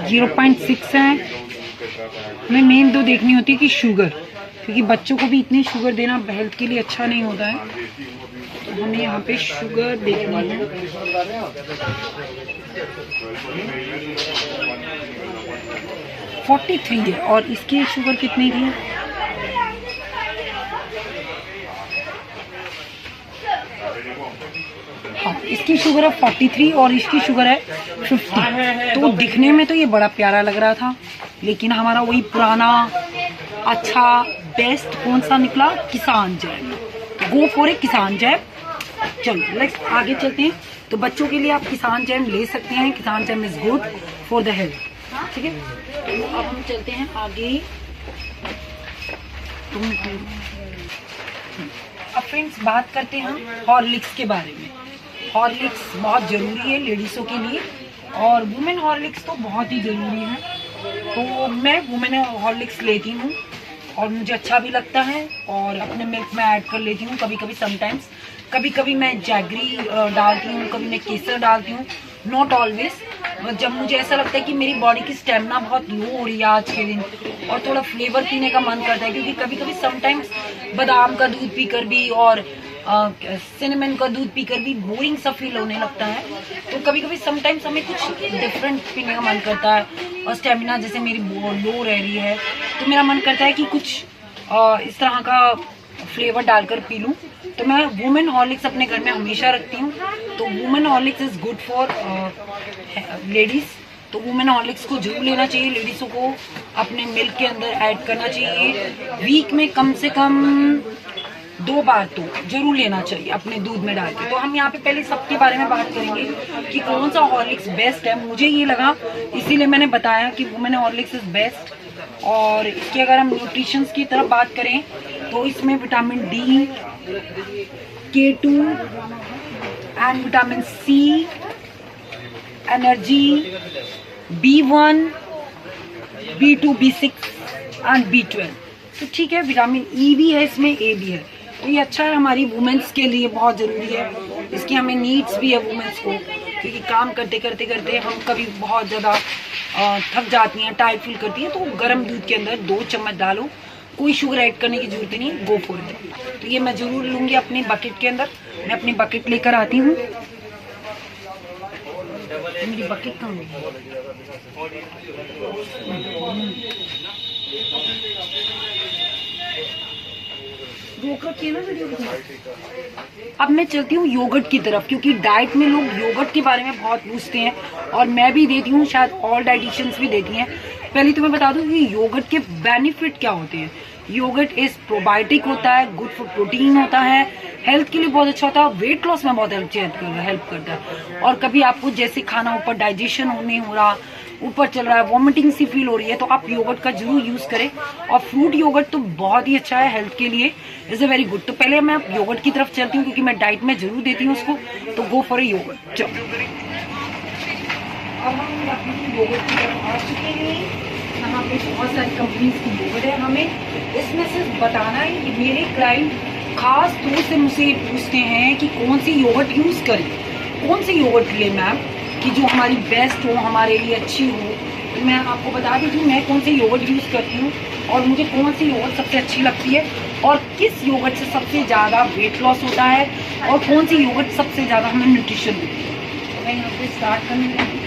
0.6 है। हमें मेन दो देखनी होती है कि शुगर, क्योंकि बच्चों को भी इतनी शुगर देना हेल्थ के लिए अच्छा नहीं होता है, तो हमें यहाँ पे शुगर देखनी है। 43 है और इसकी शुगर कितनी की है? हाँ, इसकी शुगर है 43 और इसकी शुगर है 50। तो दिखने में तो ये बड़ा प्यारा लग रहा था, लेकिन हमारा वही पुराना अच्छा बेस्ट कौन सा निकला, किसान जैम। गो फॉर ए किसान जैम। चलो लेट्स आगे चलते हैं। तो बच्चों के लिए आप किसान जैम ले सकते हैं, किसान jam is good for the health, ठीक है। तो अब हम चलते हैं आगे। अब फ्रेंड्स बात करते हैं हम हॉर्लिक्स के बारे में। हॉर्लिक्स बहुत ज़रूरी है लेडीज़ों के लिए, और वुमेन हॉर्लिक्स तो बहुत ही ज़रूरी है। तो मैं वुमेन हॉर्लिक्स लेती हूँ और मुझे अच्छा भी लगता है, और अपने मिल्क में ऐड कर लेती हूँ कभी कभी समटाइम्स। कभी कभी मैं जैगरी डालती हूँ, कभी मैं केसर डालती हूँ, नॉट ऑलवेज। जब मुझे ऐसा लगता है कि मेरी बॉडी की स्टेमिना बहुत लो हो रही है आज के दिन और थोड़ा फ्लेवर पीने का मन करता है, क्योंकि कभी कभी समटाइम्स बादाम का दूध पीकर भी और सिनेमन का दूध पीकर भी बोरिंग सा फील होने लगता है। तो कभी कभी समटाइम्स हमें कुछ डिफरेंट पीने का मन करता है, और स्टेमिना जैसे मेरी लो रह रही है तो मेरा मन करता है कि कुछ इस तरह का फ्लेवर डालकर पी लूँ। तो मैं वुमेन हॉर्लिक्स अपने घर में हमेशा रखती हूँ। तो women Horlicks is good for ladies. तो वुमेन हॉर्लिक्स को जरूर लेना चाहिए, लेडीज़ों को अपने मिल्क के अंदर ऐड करना चाहिए। वीक में कम से कम 2 बार तो जरूर लेना चाहिए अपने दूध में डाल के। तो हम यहाँ पे पहले सबके बारे में बात करेंगे कि कौन सा हॉर्लिक्स बेस्ट है। मुझे ये लगा, इसीलिए मैंने बताया कि वुमेन हॉर्लिक्स इज़ बेस्ट। और इसकी अगर हम न्यूट्रिशंस की तरफ बात करें तो इसमें vitamin D, K2 and vitamin C, energy, B1, B2, B6 and B12। तो ठीक है, विटामिन E भी है इसमें, A भी है। तो ये अच्छा है, हमारी वुमेन्स के लिए बहुत ज़रूरी है। इसकी हमें नीड्स भी है वुमेन्स को, क्योंकि काम करते करते हम कभी बहुत ज़्यादा थक जाती हैं, टायर्ड फील करती हैं। तो गर्म दूध के अंदर 2 चम्मच डालो, कोई शुगर ऐड करने की जरूरत नहीं, गो फॉर इट। तो ये मैं ज़रूर लूँगी अपनी बकेट के अंदर। मैं अपनी बकेट लेकर आती हूँ। मेरी बकेट कहाँ है? रोक रखिए ना वीडियो को। अब मैं चलती हूँ योगर्ट की तरफ, क्योंकि डाइट में लोग योगर्ट के बारे में बहुत पूछते हैं और मैं भी देती हूँ, शायद ऑल डाइटिशियंस भी देती हैं। पहले तो मैं बता दूँ कि योगर्ट के बेनिफिट क्या होते हैं। योगर्ट इज प्रोबायोटिक होता है, गुड फॉर प्रोटीन होता है, हेल्थ के लिए बहुत अच्छा होता है, वेट लॉस में बहुत हेल्प करता है। और कभी आपको जैसे खाना ऊपर डाइजेशन नहीं हो रहा ऊपर चल रहा है, वॉमिटिंग सी फील हो रही है, तो आप योगर्ट का जरूर यूज़ करें। और फ्रूट योगर्ट तो बहुत ही अच्छा है हेल्थ के लिए, इज़ अ वेरी गुड। तो पहले मैं योगर्ट की तरफ चलती हूँ क्योंकि मैं डाइट में जरूर देती हूँ उसको, तो गो फॉर ए योगर्ट। चलो अब हम अपनी योगर्ट की तरफ आ चुके हैं। यहाँ पे बहुत सारी कंपनीज की योगर्ट है। हमें इसमें सिर्फ बताना है कि मेरे क्लाइंट खास तौर से मुझसे पूछते हैं कि कौन सी योगर्ट यूज़ करें, कौन सी योगर्ट लें मैम कि जो हमारी बेस्ट हो, हमारे लिए अच्छी हो। तो मैं आपको बता देती हूँ मैं कौन सी योगर्ट यूज़ करती हूँ और मुझे कौन सी योगर्ट सबसे अच्छी लगती है और किस योगर्ट से सबसे ज़्यादा वेट लॉस होता है और कौन सी योगर्ट सबसे ज़्यादा हमें न्यूट्रिशन देती है। तो मैं यहाँ पे स्टार्ट करने लगी।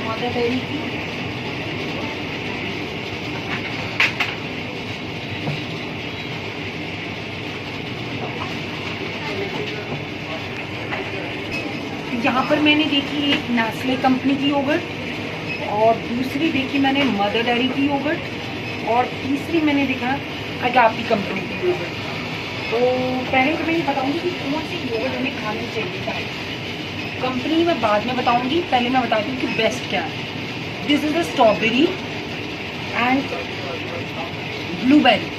मदर डेयरी की यहाँ पर मैंने देखी एक नेस्ले कंपनी की योगर्ट और दूसरी देखी मैंने मदर डेयरी की योगर्ट और तीसरी मैंने देखा अगापी कंपनी की योगर्ट। तो पहले तो मैं ये बताऊंगी कि कौन सी योगर्ट हमें खानी चाहिए। कंपनी मैं बाद में बताऊंगी, पहले मैं बताती हूँ कि बेस्ट क्या है। This is the strawberry and blueberry.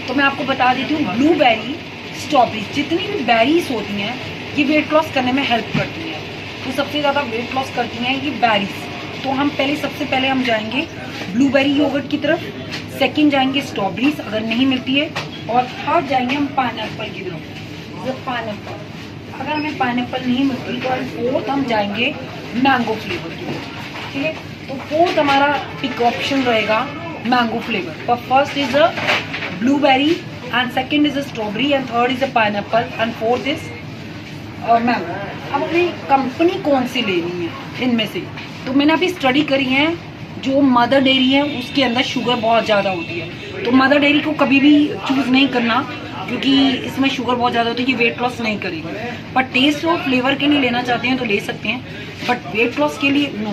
तो मैं आपको बता देती हूँ ब्लूबेरी, स्ट्रॉबेरी, जितनी भी बेरीज होती हैं ये वेट लॉस करने में हेल्प करती हैं। तो सबसे ज़्यादा वेट लॉस करती हैं ये बेरीज। तो हम सबसे पहले हम जाएंगे ब्लूबेरी योगर्ट की तरफ, सेकंड जाएंगे स्ट्रॉबेरीज अगर नहीं मिलती है, और थर्ड जाएंगे हम पाइनएप्पल की तरफ। पाइनएप्पल अगर हमें पाइनएप्पल नहीं मिलती तो फोर्थ हम जाएंगे मैंगो फ्लेवर की तरफ। ठीक है, तो फोर्थ हमारा पिक ऑप्शन रहेगा मैंगो फ्लेवर। पर first is a blueberry and second is a strawberry and third is a pineapple and fourth is mango. अब हमें कंपनी कौन सी लेनी है इनमें से, तो मैंने अभी स्टडी करी है। जो मदर डेयरी है उसके अंदर शुगर बहुत ज़्यादा होती है, तो मदर डेयरी को कभी भी चूज़ नहीं करना क्योंकि इसमें शुगर बहुत ज़्यादा होती है, ये वेट लॉस नहीं करेगी। बट टेस्ट और फ्लेवर के लिए लेना चाहते हैं तो ले सकते हैं, बट वेट लॉस के लिए नो।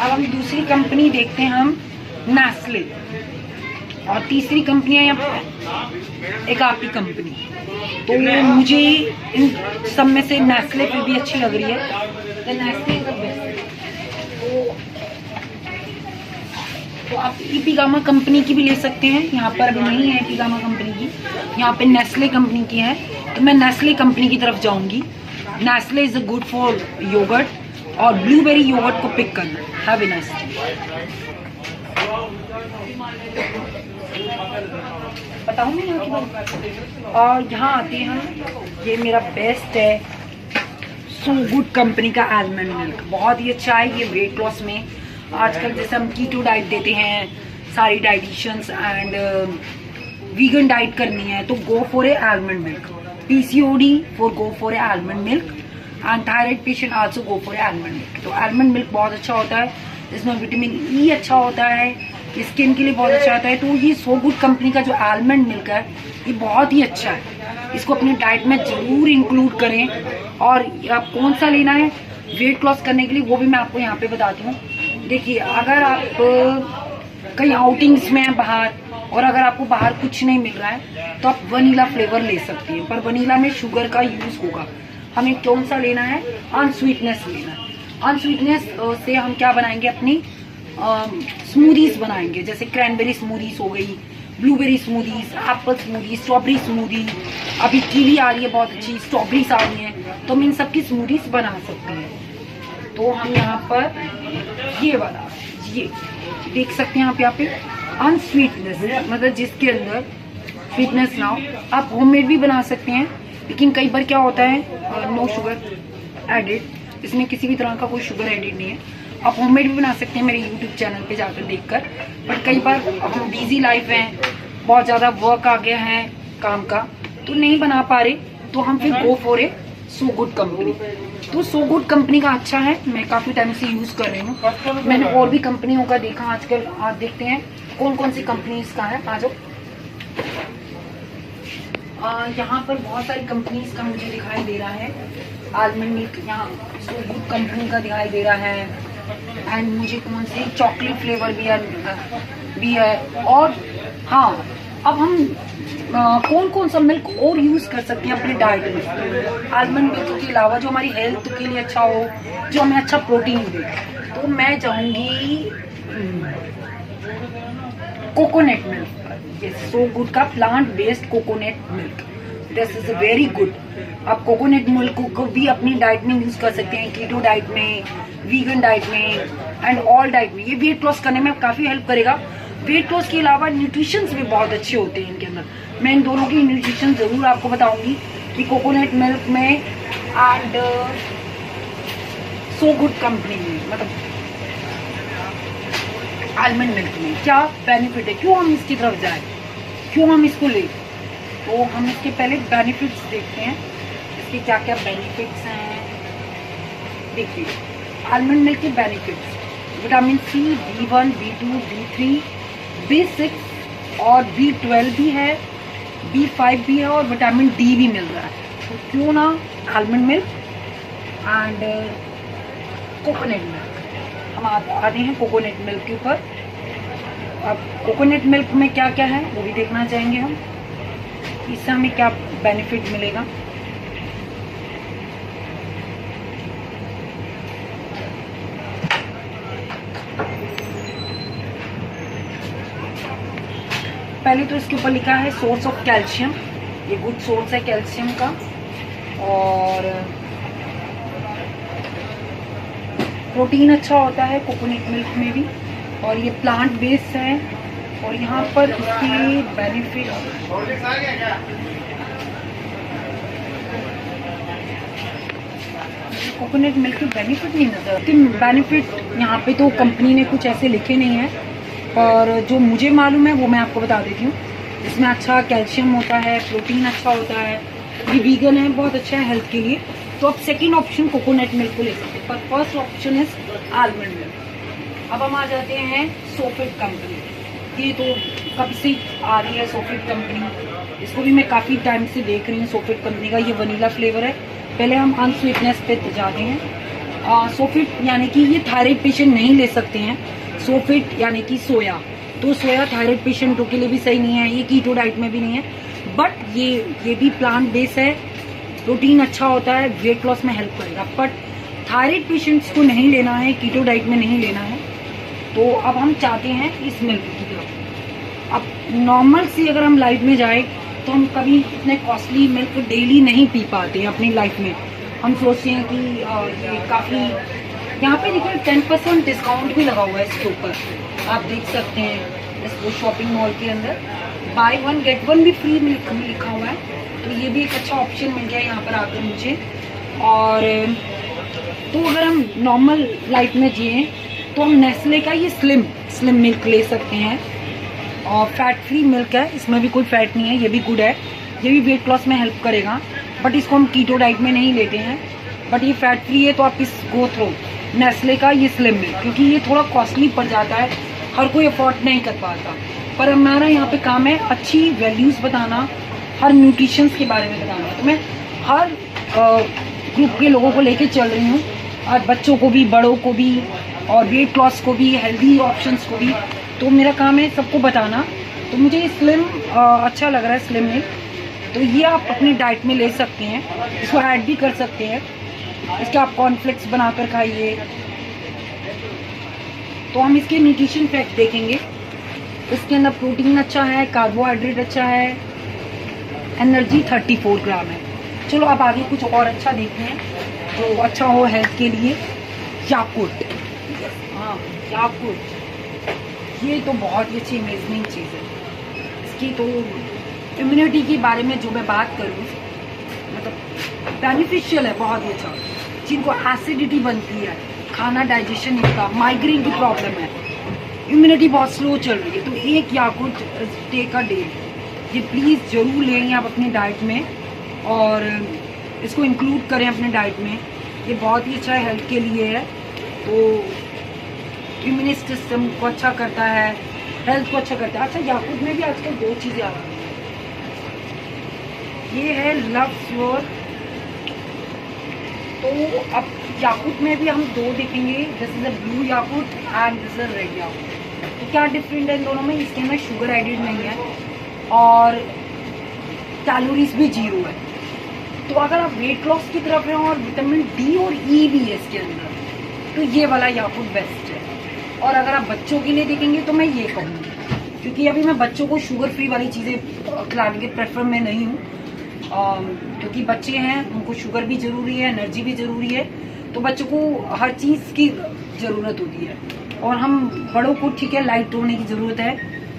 अब हम दूसरी कंपनी देखते हैं, हम नेस्ले, और तीसरी कंपनी है यहाँ एक आपकी कंपनी। तो मुझे इन सब में से नेस्ले पे भी अच्छी लग रही है, तो नेस्ले इज द बेस्ट। तो आप इपिगामा कंपनी की भी ले सकते हैं, यहाँ पर अभी नहीं है इपिगामा कंपनी की, यहाँ पे नेस्ले कंपनी की है, तो मैं नेस्ले कंपनी की तरफ जाऊंगी। Nestle is good for yogurt और ब्लूबेरी योगर्ट को पिक करना। हैव अ नाइस बताऊँ मैं यहाँ की बात। और यहाँ आते हैं हम, ये मेरा बेस्ट है सो गुड कंपनी का आलमंड मिल्क, बहुत ही अच्छा है ये वेट लॉस में। आजकल जैसे हम कीटो डाइट देते हैं सारी डाइटिशियंस एंड वीगन डाइट करनी है तो go for a almond milk. PCOD for go for a almond milk and thyroid patient also go for a almond milk. तो आलमंड मिल्क बहुत अच्छा होता है, इसमें विटामिन ई अच्छा होता है, स्किन के लिए बहुत अच्छा होता है। तो ये सो गुड कंपनी का जो आलमंड मिल्क है ये बहुत ही अच्छा है, इसको अपनी डाइट में ज़रूर इंक्लूड करें। और आप कौन सा लेना है वेट लॉस करने के लिए वो भी मैं आपको यहाँ पे बताती हूँ। देखिए, अगर आप कहीं आउटिंग्स में हैं बाहर और अगर आपको बाहर कुछ नहीं मिल रहा है तो आप वनीला फ्लेवर ले सकती हैं, पर वनीला में शुगर का यूज़ होगा। हमें कौन सा लेना है, अनस्वीटनेस लेना है। अनस्वीटनेस से हम क्या बनाएंगे, अपनी स्मूदीज बनाएंगे, जैसे क्रैनबेरी स्मूदीज हो गई, blueberry smoothies, Apple smoothies, strawberry smoothie, अभी कीवी आ रही है बहुत अच्छी, स्ट्रॉबेरीज आ रही हैं, तो हम इन सब की स्मूदीज बना सकते हैं। तो हम यहाँ पर ये वाला ये देख सकते हैं, आप यहाँ पे अनस्वीटनेस मतलब जिसके अंदर स्वीटनेस ना हो। आप होममेड भी बना सकते हैं, लेकिन कई बार क्या होता है नो शुगर एडिड, इसमें किसी भी तरह का कोई शुगर एडिड नहीं है। आप होममेड भी बना सकते हैं मेरे यूट्यूब चैनल पे जाकर देखकर। बट कई बार हम बिजी लाइफ हैं, बहुत ज़्यादा वर्क आ गया है काम का, तो नहीं बना पा रहे, तो हम फिर go for a so good company. तो सो गुड कंपनी का अच्छा है, मैं काफ़ी टाइम से यूज़ कर रही हूँ। मैंने और भी कंपनियों का देखा आजकल, आज देखते हैं कौन कौन सी कंपनीज का है। आ जाओ, यहाँ पर बहुत सारी कंपनीज का मुझे दिखाई दे रहा है। आलमंड मिल्क यहाँ सो गुड कंपनी का दिखाई दे रहा है, एंड मुझे कौन से चॉकलेट फ्लेवर भी है और हाँ अब हम कौन कौन सा मिल्क और यूज़ कर सकते हैं अपनी डाइट में आलमंड मिल्क के अलावा, जो हमारी हेल्थ के लिए अच्छा हो, जो हमें अच्छा प्रोटीन दे। तो मैं चाहूँगी कोकोनट मिल्क, ये सो गुड का plant based coconut milk, this is very good. आप कोकोनट मिल्क को भी अपनी डाइट में यूज कर सकते हैं, कीटो डाइट में, वीगन डाइट में एंड ऑल डाइट में। ये वेट लॉस करने में काफी हेल्प करेगा। वेट लॉस के अलावा न्यूट्रिशंस भी बहुत अच्छे होते हैं इनके अंदर। मैं इन दोनों की न्यूट्रिशन जरूर आपको बताऊंगी कि कोकोनट मिल्क में एंड सो गुड कंपनी में, मतलब आलमंड मिल्क में क्या बेनिफिट है, क्यों हम इसकी तरफ जाए, क्यों हम इसको ले। तो हम इसके पहले बेनिफिट्स देखते हैं, इसके क्या क्या बेनिफिट्स हैं। देखिए आलमंड मिल्क के benefits, vitamin C, B1, B2, B3, B6 और B12 भी है, B5 भी है और विटामिन D भी मिल रहा है। तो क्यों ना almond milk and coconut milk. हम आते हैं कोकोनट मिल्क के ऊपर। अब कोकोनट मिल्क में क्या क्या है वो भी देखना चाहेंगे हम, इससे हमें क्या बेनिफिट मिलेगा। पहले तो इसके ऊपर लिखा है सोर्स ऑफ कैल्शियम, ये गुड सोर्स है कैल्शियम का, और प्रोटीन अच्छा होता है कोकोनट मिल्क में भी, और ये प्लांट बेस्ड है। और यहाँ पर इसके बेनिफिट, कोकोनट मिल्क के बेनिफिट नहीं नजर, बेनिफिट यहाँ पे तो कंपनी ने कुछ ऐसे लिखे नहीं है, और जो मुझे मालूम है वो मैं आपको बता देती हूँ। इसमें अच्छा कैल्शियम होता है, प्रोटीन अच्छा होता है, ये वीगन है, बहुत अच्छा है हेल्थ के लिए। तो आप सेकेंड ऑप्शन कोकोनट मिल्क को ले सकते हैं, पर first option is almond milk. अब हम आ जाते हैं सोफिट कंपनी, ये तो कब से आ रही है सोफिट कंपनी, इसको भी मैं काफ़ी टाइम से देख रही हूँ। सोफिट कंपनी का ये वनीला फ्लेवर है। पहले हम अनस्वीटनेस पे जाते हैं। सोफिट यानी कि ये थायराइड पेशेंट नहीं ले सकते हैं। सोफिट यानी कि सोया, तो सोया थायराइड पेशेंटों के लिए भी सही नहीं है, ये कीटो डाइट में भी नहीं है, बट ये भी प्लांट बेस है, प्रोटीन अच्छा होता है, वेट लॉस में हेल्प करेगा। बट थायराइड पेशेंट्स को नहीं लेना है, कीटो डाइट में नहीं लेना है। तो अब हम चाहते हैं इस मिल्क की तरफ। अब नॉर्मल सी अगर हम लाइफ में जाए तो हम कभी इतने कॉस्टली मिल्क डेली नहीं पी पाते हैं अपनी लाइफ में। हम सोचते हैं कि ये काफ़ी, यहाँ पे देखिए 10% डिस्काउंट भी लगा हुआ है इसके ऊपर, आप देख सकते हैं इसको शॉपिंग मॉल के अंदर, बाय 1 गेट 1 भी फ्री लिखा हुआ है। तो ये भी एक अच्छा ऑप्शन मिल गया यहाँ पर आकर मुझे। और तो अगर हम नॉर्मल लाइफ में जिए तो हम नेस्ले का ये स्लिम मिल्क ले सकते हैं, और फैट फ्री मिल्क है, इसमें भी कोई फैट नहीं है, ये भी गुड है, ये भी वेट लॉस में हेल्प करेगा। बट इसको हम कीटो डाइट में नहीं लेते हैं, बट ये फैट फ्री है। तो आप इस गो थ्रो नेस्ले का ये स्लिम मिल्क, क्योंकि ये थोड़ा कॉस्टली पड़ जाता है, हर कोई अफोर्ड नहीं कर पाता, पर हमारा यहाँ पे काम है अच्छी वैल्यूज़ बताना, हर न्यूट्रिशंस के बारे में बताना। तो मैं हर ग्रुप के लोगों को लेके चल रही हूँ, और बच्चों को भी, बड़ों को भी, और वेट लॉस को भी, हेल्दी ऑप्शंस को भी। तो मेरा काम है सबको बताना। तो मुझे ये स्लिम अच्छा लग रहा है, स्लिम मिल्क। तो ये आप अपनी डाइट में ले सकते हैं, इसको ऐड भी कर सकते हैं, इसके आप कॉर्नफ्लेक्स बनाकर खाइए। तो हम इसके न्यूट्रिशन फैक्ट देखेंगे। इसके अंदर प्रोटीन अच्छा है, कार्बोहाइड्रेट अच्छा है, एनर्जी 34 ग्राम है। चलो अब आगे कुछ और अच्छा देखते हैं जो अच्छा हो हेल्थ के लिए। याकुट, हाँ याकुट, ये तो बहुत ही अच्छी अमेजिंग चीज़ है। इसकी तो इम्यूनिटी के बारे में जो मैं बात करूँ, मतलब बेनिफिशियल है, बहुत ही अच्छा। जिनको एसिडिटी बनती है, खाना डाइजेशन नहीं होता, माइग्रेन की प्रॉब्लम है, इम्यूनिटी बहुत स्लो चल रही है, तो एक याकुट टेक अ डे, ये प्लीज़ ज़रूर लें आप अपनी डाइट में, और इसको इंक्लूड करें अपने डाइट में। ये बहुत ही अच्छा हेल्थ के लिए है। तो इम्यून सिस्टम को अच्छा करता है, हेल्थ को अच्छा करता है। अच्छा, याकुट में भी आजकल 2 चीज़ें आ रही हैं, ये है लव श्योर। तो अब याकुट में भी हम 2 देखेंगे, this is a blue Yakult and this is red Yakult. तो क्या डिफरेंट है इन दोनों में? इसके अंदर शुगर एडिड नहीं है, और कैलोरीज भी 0 है। तो अगर आप वेट लॉस की तरफ हैं और विटामिन डी और ई भी है इसके अंदर, तो ये वाला याकुट बेस्ट है। और अगर आप बच्चों के लिए देखेंगे तो मैं ये कहूँगी, क्योंकि अभी मैं बच्चों को शुगर फ्री वाली चीज़ें खिलाने के प्रेफर में नहीं हूँ, क्योंकि बच्चे हैं, उनको शुगर भी ज़रूरी है, एनर्जी भी ज़रूरी है, तो बच्चों को हर चीज़ की ज़रूरत होती है। और हम बड़ों को ठीक है लाइट होने की ज़रूरत है,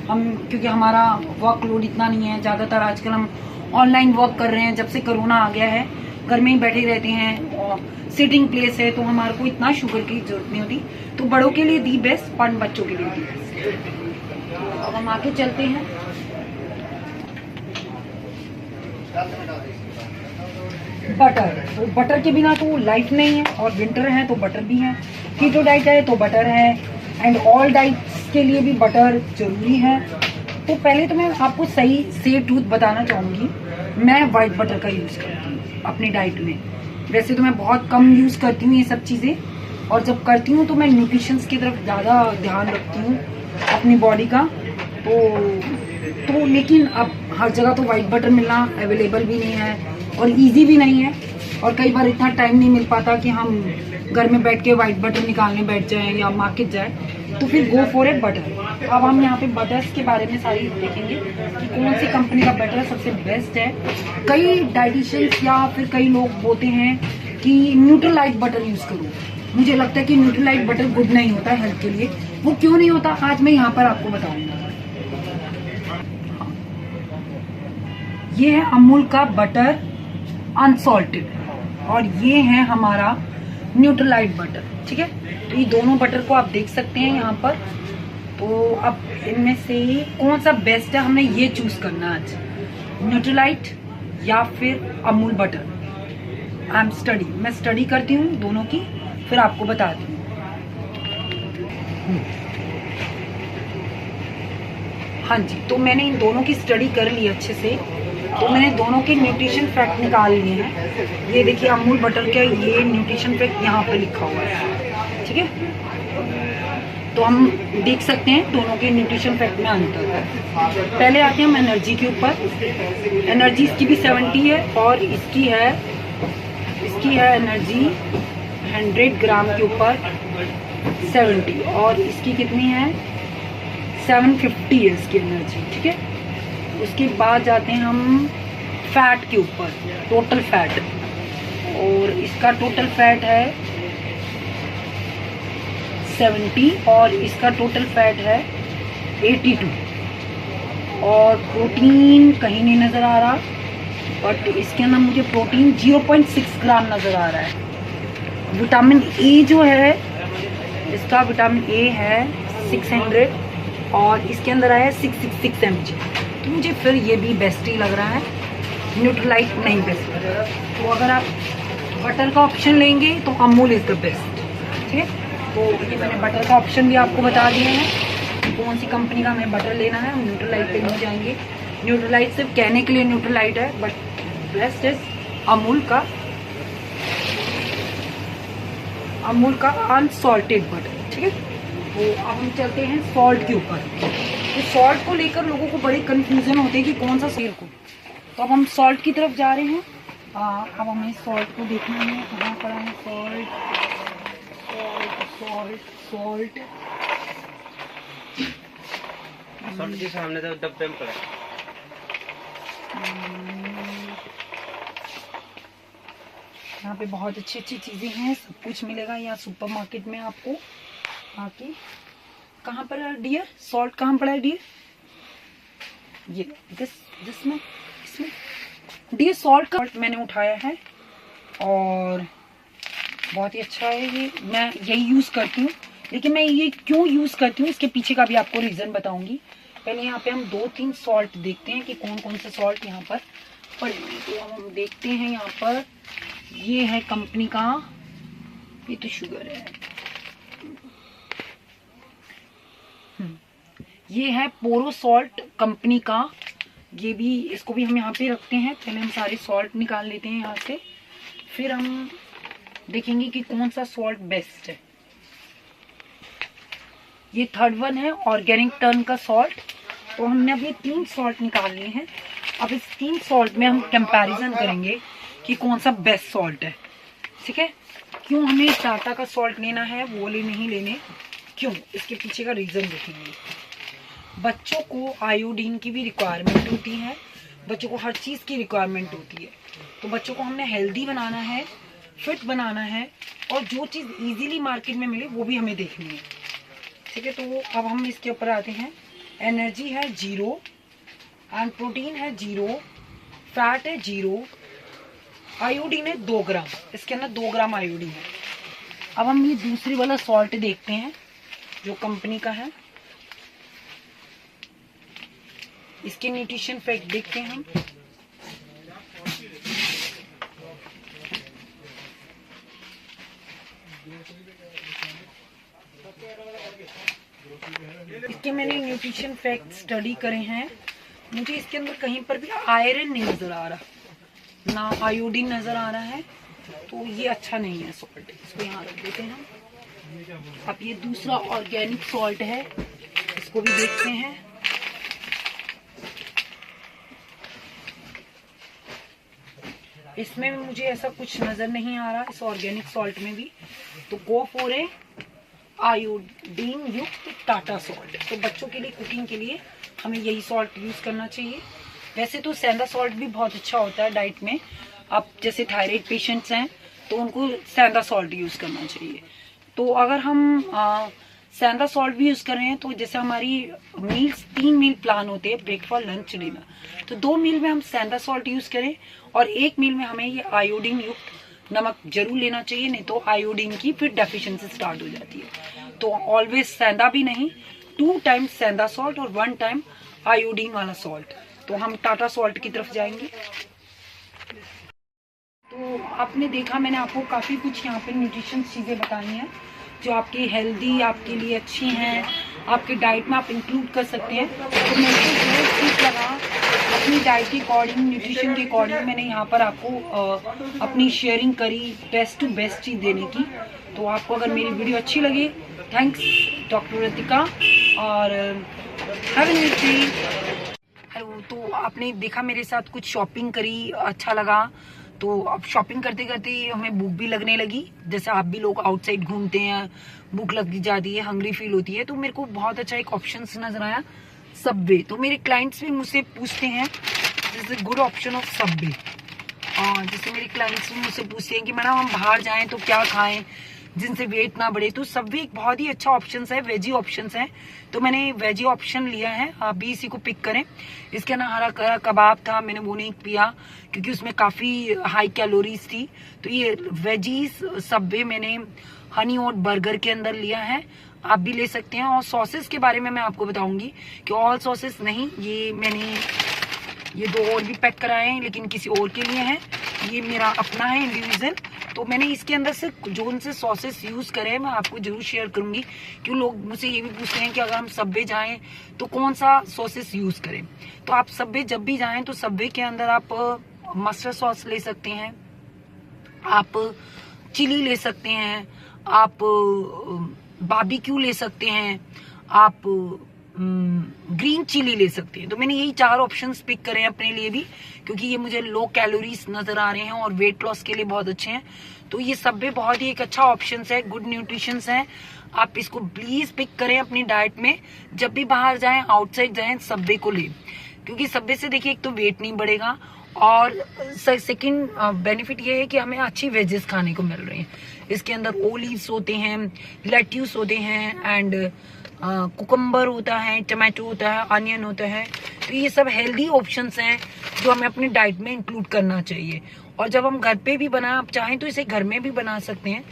हम क्योंकि हमारा वर्कलोड इतना नहीं है। ज़्यादातर आजकल हम ऑनलाइन वर्क कर रहे हैं, जब से कोरोना आ गया है घर में ही बैठे रहते हैं और सिटिंग प्लेस है, तो हमारे को इतना शुगर की जरूरत नहीं होती। तो बड़ों के लिए दी बेस्ट और बच्चों के लिए दी बेस्ट। अब हम आगे चलते हैं। बटर, तो बटर के बिना तो लाइफ नहीं है, और विंटर है तो बटर भी है, कीटो डाइट है तो बटर है, एंड ऑल डाइट्स के लिए भी बटर जरूरी है। तो पहले तो मैं आपको सही से ट्रूथ बताना चाहूँगी, मैं वाइट बटर का यूज़ करती हूँ अपनी डाइट में। वैसे तो मैं बहुत कम यूज़ करती हूँ ये सब चीज़ें, और जब करती हूँ तो मैं न्यूट्रिशंस की तरफ ज़्यादा ध्यान रखती हूँ अपनी बॉडी का। तो लेकिन अब हर जगह तो वाइट बटर मिलना अवेलेबल भी नहीं है और इजी भी नहीं है, और कई बार इतना टाइम नहीं मिल पाता कि हम घर में बैठ के वाइट बटर निकालने बैठ जाएं या मार्केट जाएं, तो फिर गो फॉर ए बटर। अब हम यहाँ पे बटर्स के बारे में सारी देखेंगे कि कौन सी कंपनी का बटर सबसे बेस्ट है। कई डाइटिशियंस या फिर कई लोग बोलते हैं कि न्यूट्रलाइट बटर यूज़ करो। मुझे लगता है कि न्यूट्रलाइट बटर गुड नहीं होता है हेल्थ के लिए। वो क्यों नहीं होता, आज मैं यहाँ पर आपको बताऊंगा। ये है अमूल का बटर अनसॉल्टेड, और ये है हमारा न्यूट्रलाइट बटर, ठीक है। तो ये दोनों बटर को आप देख सकते हैं यहाँ पर। तो अब इनमें से कौन सा बेस्ट है, हमने ये चूज करना आज, न्यूट्रलाइट या फिर अमूल बटर। मैं स्टडी करती हूँ दोनों की, फिर आपको बताती हूँ। हाँ जी, तो मैंने इन दोनों की स्टडी कर ली अच्छे से। तो मैंने दोनों के न्यूट्रिशन फैक्ट निकाल लिए हैं। ये देखिए अमूल बटर का ये न्यूट्रिशन फैक्ट यहाँ पे लिखा हुआ है, ठीक है। तो हम देख सकते हैं दोनों के न्यूट्रिशन फैक्ट में अंतर है। पहले आते हैं हम एनर्जी के ऊपर। एनर्जी इसकी भी 70 है, और इसकी है एनर्जी 100 ग्राम के ऊपर 70, और इसकी कितनी है 750 है इसकी एनर्जी, ठीक है। उसके बाद जाते हैं हम फैट के ऊपर, टोटल फैट, और इसका टोटल फैट है 70 और इसका टोटल फैट है 82, और प्रोटीन कहीं नहीं नज़र आ रहा, बट इसके अंदर मुझे प्रोटीन 0.6 ग्राम नज़र आ रहा है। विटामिन ए जो है, इसका विटामिन ए है 600, और इसके अंदर आया 666 mg। तो मुझे फिर ये भी बेस्ट ही लग रहा है, न्यूट्रलाइट नहीं बेस्ट लग रहा। तो अगर आप बटर का ऑप्शन लेंगे तो अमूल इज़ द बेस्ट, ठीक है। तो ये मैंने बटर का ऑप्शन भी आपको बता दिया है, कौन सी कंपनी का हमें बटर लेना है। हम न्यूट्रलाइट पे नहीं जाएंगे, न्यूट्रलाइट सिर्फ कहने के लिए न्यूट्रलाइट है, बट बेस्ट इज अमूल का अनसॉल्टेड बटर, ठीक है। तो अब हम चलते हैं सॉल्ट के ऊपर। तो सॉल्ट को लेकर लोगों को बड़ी कंफ्यूजन होती है कि कौन सा सेल को। तो अब हम सॉल्ट की तरफ जा रहे हैं। अब हमें सॉल्ट को देखना है, कहाँ पड़ा है सॉल्ट। सॉल्ट के सामने तो डब्बे में पड़ा। यहाँ पे बहुत अच्छी अच्छी चीज़ें हैं, सब कुछ मिलेगा यहाँ सुपरमार्केट में आपको आके। कहाँ पर है डियर सॉल्ट, कहाँ पड़ा है डियर? ये इसमें डियर सॉल्ट का मैंने उठाया है, और बहुत ही अच्छा है ये। मैं यही यूज़ करती हूँ, लेकिन मैं ये क्यों यूज़ करती हूँ इसके पीछे का भी आपको रीज़न बताऊंगी। पहले यहाँ पे हम 2-3 सॉल्ट देखते हैं कि कौन कौन से सॉल्ट यहाँ पर पड़े। तो हम देखते हैं यहाँ पर, ये है कंपनी का, ये तो शुगर है, ये है पोरो सॉल्ट कंपनी का। ये भी, इसको भी हम यहाँ पे रखते हैं। पहले हम सारे सॉल्ट निकाल लेते हैं यहाँ से, फिर हम देखेंगे कि कौन सा सॉल्ट बेस्ट है। ये 3rd वन है ऑर्गेनिक टर्न का सॉल्ट, तो हमने अब ये 3 सॉल्ट निकाल लिए हैं। अब इस 3 सॉल्ट में हम कंपैरिजन करेंगे कि कौन सा बेस्ट सॉल्ट है। ठीक है, क्यों हमें टाटा का सॉल्ट लेना है, वो नहीं लेने, क्यों, इसके पीछे का रीज़न देखेंगे। बच्चों को आयोडीन की भी रिक्वायरमेंट होती है, बच्चों को हर चीज़ की रिक्वायरमेंट होती है। तो बच्चों को हमने हेल्दी बनाना है, फिट बनाना है, और जो चीज़ इजीली मार्केट में मिले वो भी हमें देखनी है। ठीक है, तो अब हम इसके ऊपर आते हैं। एनर्जी है 0 एंड प्रोटीन है 0, फैट है 0, आयोडीन है 2 ग्राम, इसके अंदर 2 ग्राम आयोडीन है। अब हम ये दूसरी वाला सॉल्ट देखते हैं जो कंपनी का है, इसके न्यूट्रिशन फैक्ट देखते हैं हम। इसके मैंने न्यूट्रिशन फैक्ट स्टडी करे हैं, मुझे इसके अंदर कहीं पर भी आयरन नहीं नजर आ रहा, ना आयोडीन नजर आ रहा है, तो ये अच्छा नहीं है सॉल्ट। इसको यहाँ रख देते हैं हम। अब ये दूसरा ऑर्गेनिक सॉल्ट है, इसको भी देखते हैं। इसमें भी मुझे ऐसा कुछ नजर नहीं आ रहा, इस ऑर्गेनिक सॉल्ट में भी। तो गो फॉर ए आयोडीन युक्त टाटा सॉल्ट। तो बच्चों के लिए, कुकिंग के लिए हमें यही सॉल्ट यूज करना चाहिए। वैसे तो सेंधा सॉल्ट भी बहुत अच्छा होता है डाइट में। आप जैसे थायराइड पेशेंट्स हैं तो उनको सेंधा सॉल्ट यूज करना चाहिए। तो अगर हम सेंधा सॉल्ट भी यूज कर रहे हैं तो जैसे हमारी मील्स 3 मील प्लान होते हैं, ब्रेकफास्ट, लंच, डिनर, तो 2 मील में हम सेंधा सॉल्ट यूज करें और 1 मील में हमें ये आयोडीन युक्त नमक जरूर लेना चाहिए, नहीं तो आयोडीन की फिर डेफिशिएंसी स्टार्ट हो जाती है। तो ऑलवेज सेंधा भी नहीं, 2 टाइम्स सेंधा सॉल्ट और 1 टाइम आयोडीन वाला सॉल्ट। तो हम टाटा सॉल्ट की तरफ जाएंगे। तो आपने देखा, मैंने आपको काफ़ी कुछ यहाँ पे न्यूट्रिशन चीज़ें बताई हैं जो आपकी हेल्दी, आपके लिए अच्छी हैं, आपके डाइट में आप इंक्लूड कर सकते हैं। तो मेरे को जो ठीक लगा अपनी डाइट के अकॉर्डिंग, न्यूट्रिशन के अकॉर्डिंग, मैंने यहाँ पर आपको अपनी शेयरिंग करी, बेस्ट टू बेस्ट चीज़ देने की। तो आपको अगर मेरी वीडियो अच्छी लगी, थैंक्स डॉक्टर रितिका, और हैव अ नाइस डे। तो आपने देखा मेरे साथ कुछ शॉपिंग करी, अच्छा लगा। तो अब शॉपिंग करते करते हमें भूख भी लगने लगी, जैसे आप भी लोग आउटसाइड घूमते हैं, भूख लग जाती है, हंग्री फील होती है। तो मेरे को बहुत अच्छा एक ऑप्शन नजर आया, सबवे। तो मेरे क्लाइंट्स भी मुझसे पूछते हैं this is good option of Subway. जैसे मेरे क्लाइंट्स भी मुझसे पूछते हैं कि मैडम हम बाहर जाएं तो क्या खाएं जिनसे वेट ना बढ़े। तो सबवे एक बहुत ही अच्छा ऑप्शन है, वेजी ऑप्शन है। तो मैंने वेजी ऑप्शन लिया है, आप भी इसी को पिक करें। इसके ना हरा कबाब था, मैंने वो नहीं पिया क्योंकि उसमें काफ़ी हाई कैलोरीज थी। तो ये वेजीज सबवे मैंने हनी ओट बर्गर के अंदर लिया है, आप भी ले सकते हैं। और सॉसेस के बारे में मैं आपको बताऊंगी कि ऑल सॉसेस नहीं, ये मैंने ये 2 और भी पैक कराए हैं लेकिन किसी और के लिए हैं, ये मेरा अपना है इंडिविजुअल। तो मैंने इसके अंदर से जो उनसे सॉसेस यूज करे हैं मैं आपको जरूर शेयर करूंगी, क्यों लोग मुझसे ये भी पूछते हैं कि अगर हम सबवे जाएं तो कौन सा सॉसेस यूज करें। तो आप सबवे जब भी जाएं तो सबवे के अंदर आप मस्टर्ड सॉस ले सकते हैं, आप चिली ले सकते हैं, आप बारबेक्यू ले सकते हैं, आप ग्रीन चिली ले सकते हैं। तो मैंने यही 4 ऑप्शंस पिक करे हैं अपने लिए भी, क्योंकि ये मुझे लो कैलोरीज नजर आ रहे हैं और वेट लॉस के लिए बहुत अच्छे हैं। तो ये सबवे बहुत ही एक अच्छा ऑप्शन है, गुड न्यूट्रिशन है। आप इसको प्लीज पिक करें अपनी डाइट में, जब भी बाहर जाएं, आउटसाइड जाएं, सबवे को लें, क्योंकि सबवे से देखिए एक तो वेट नहीं बढ़ेगा और सेकंड बेनिफिट ये है कि हमें अच्छी वेजेस खाने को मिल रही हैं। इसके अंदर ओलिव्स होते हैं, लेट्यूस होते हैं, एंड कुकम्बर होता है, टमाटो होता है, अनियन होता है। तो ये सब हेल्दी ऑप्शंस हैं जो हमें अपनी डाइट में इंक्लूड करना चाहिए। और जब हम घर पे भी बनाएं, आप चाहें तो इसे घर में भी बना सकते हैं,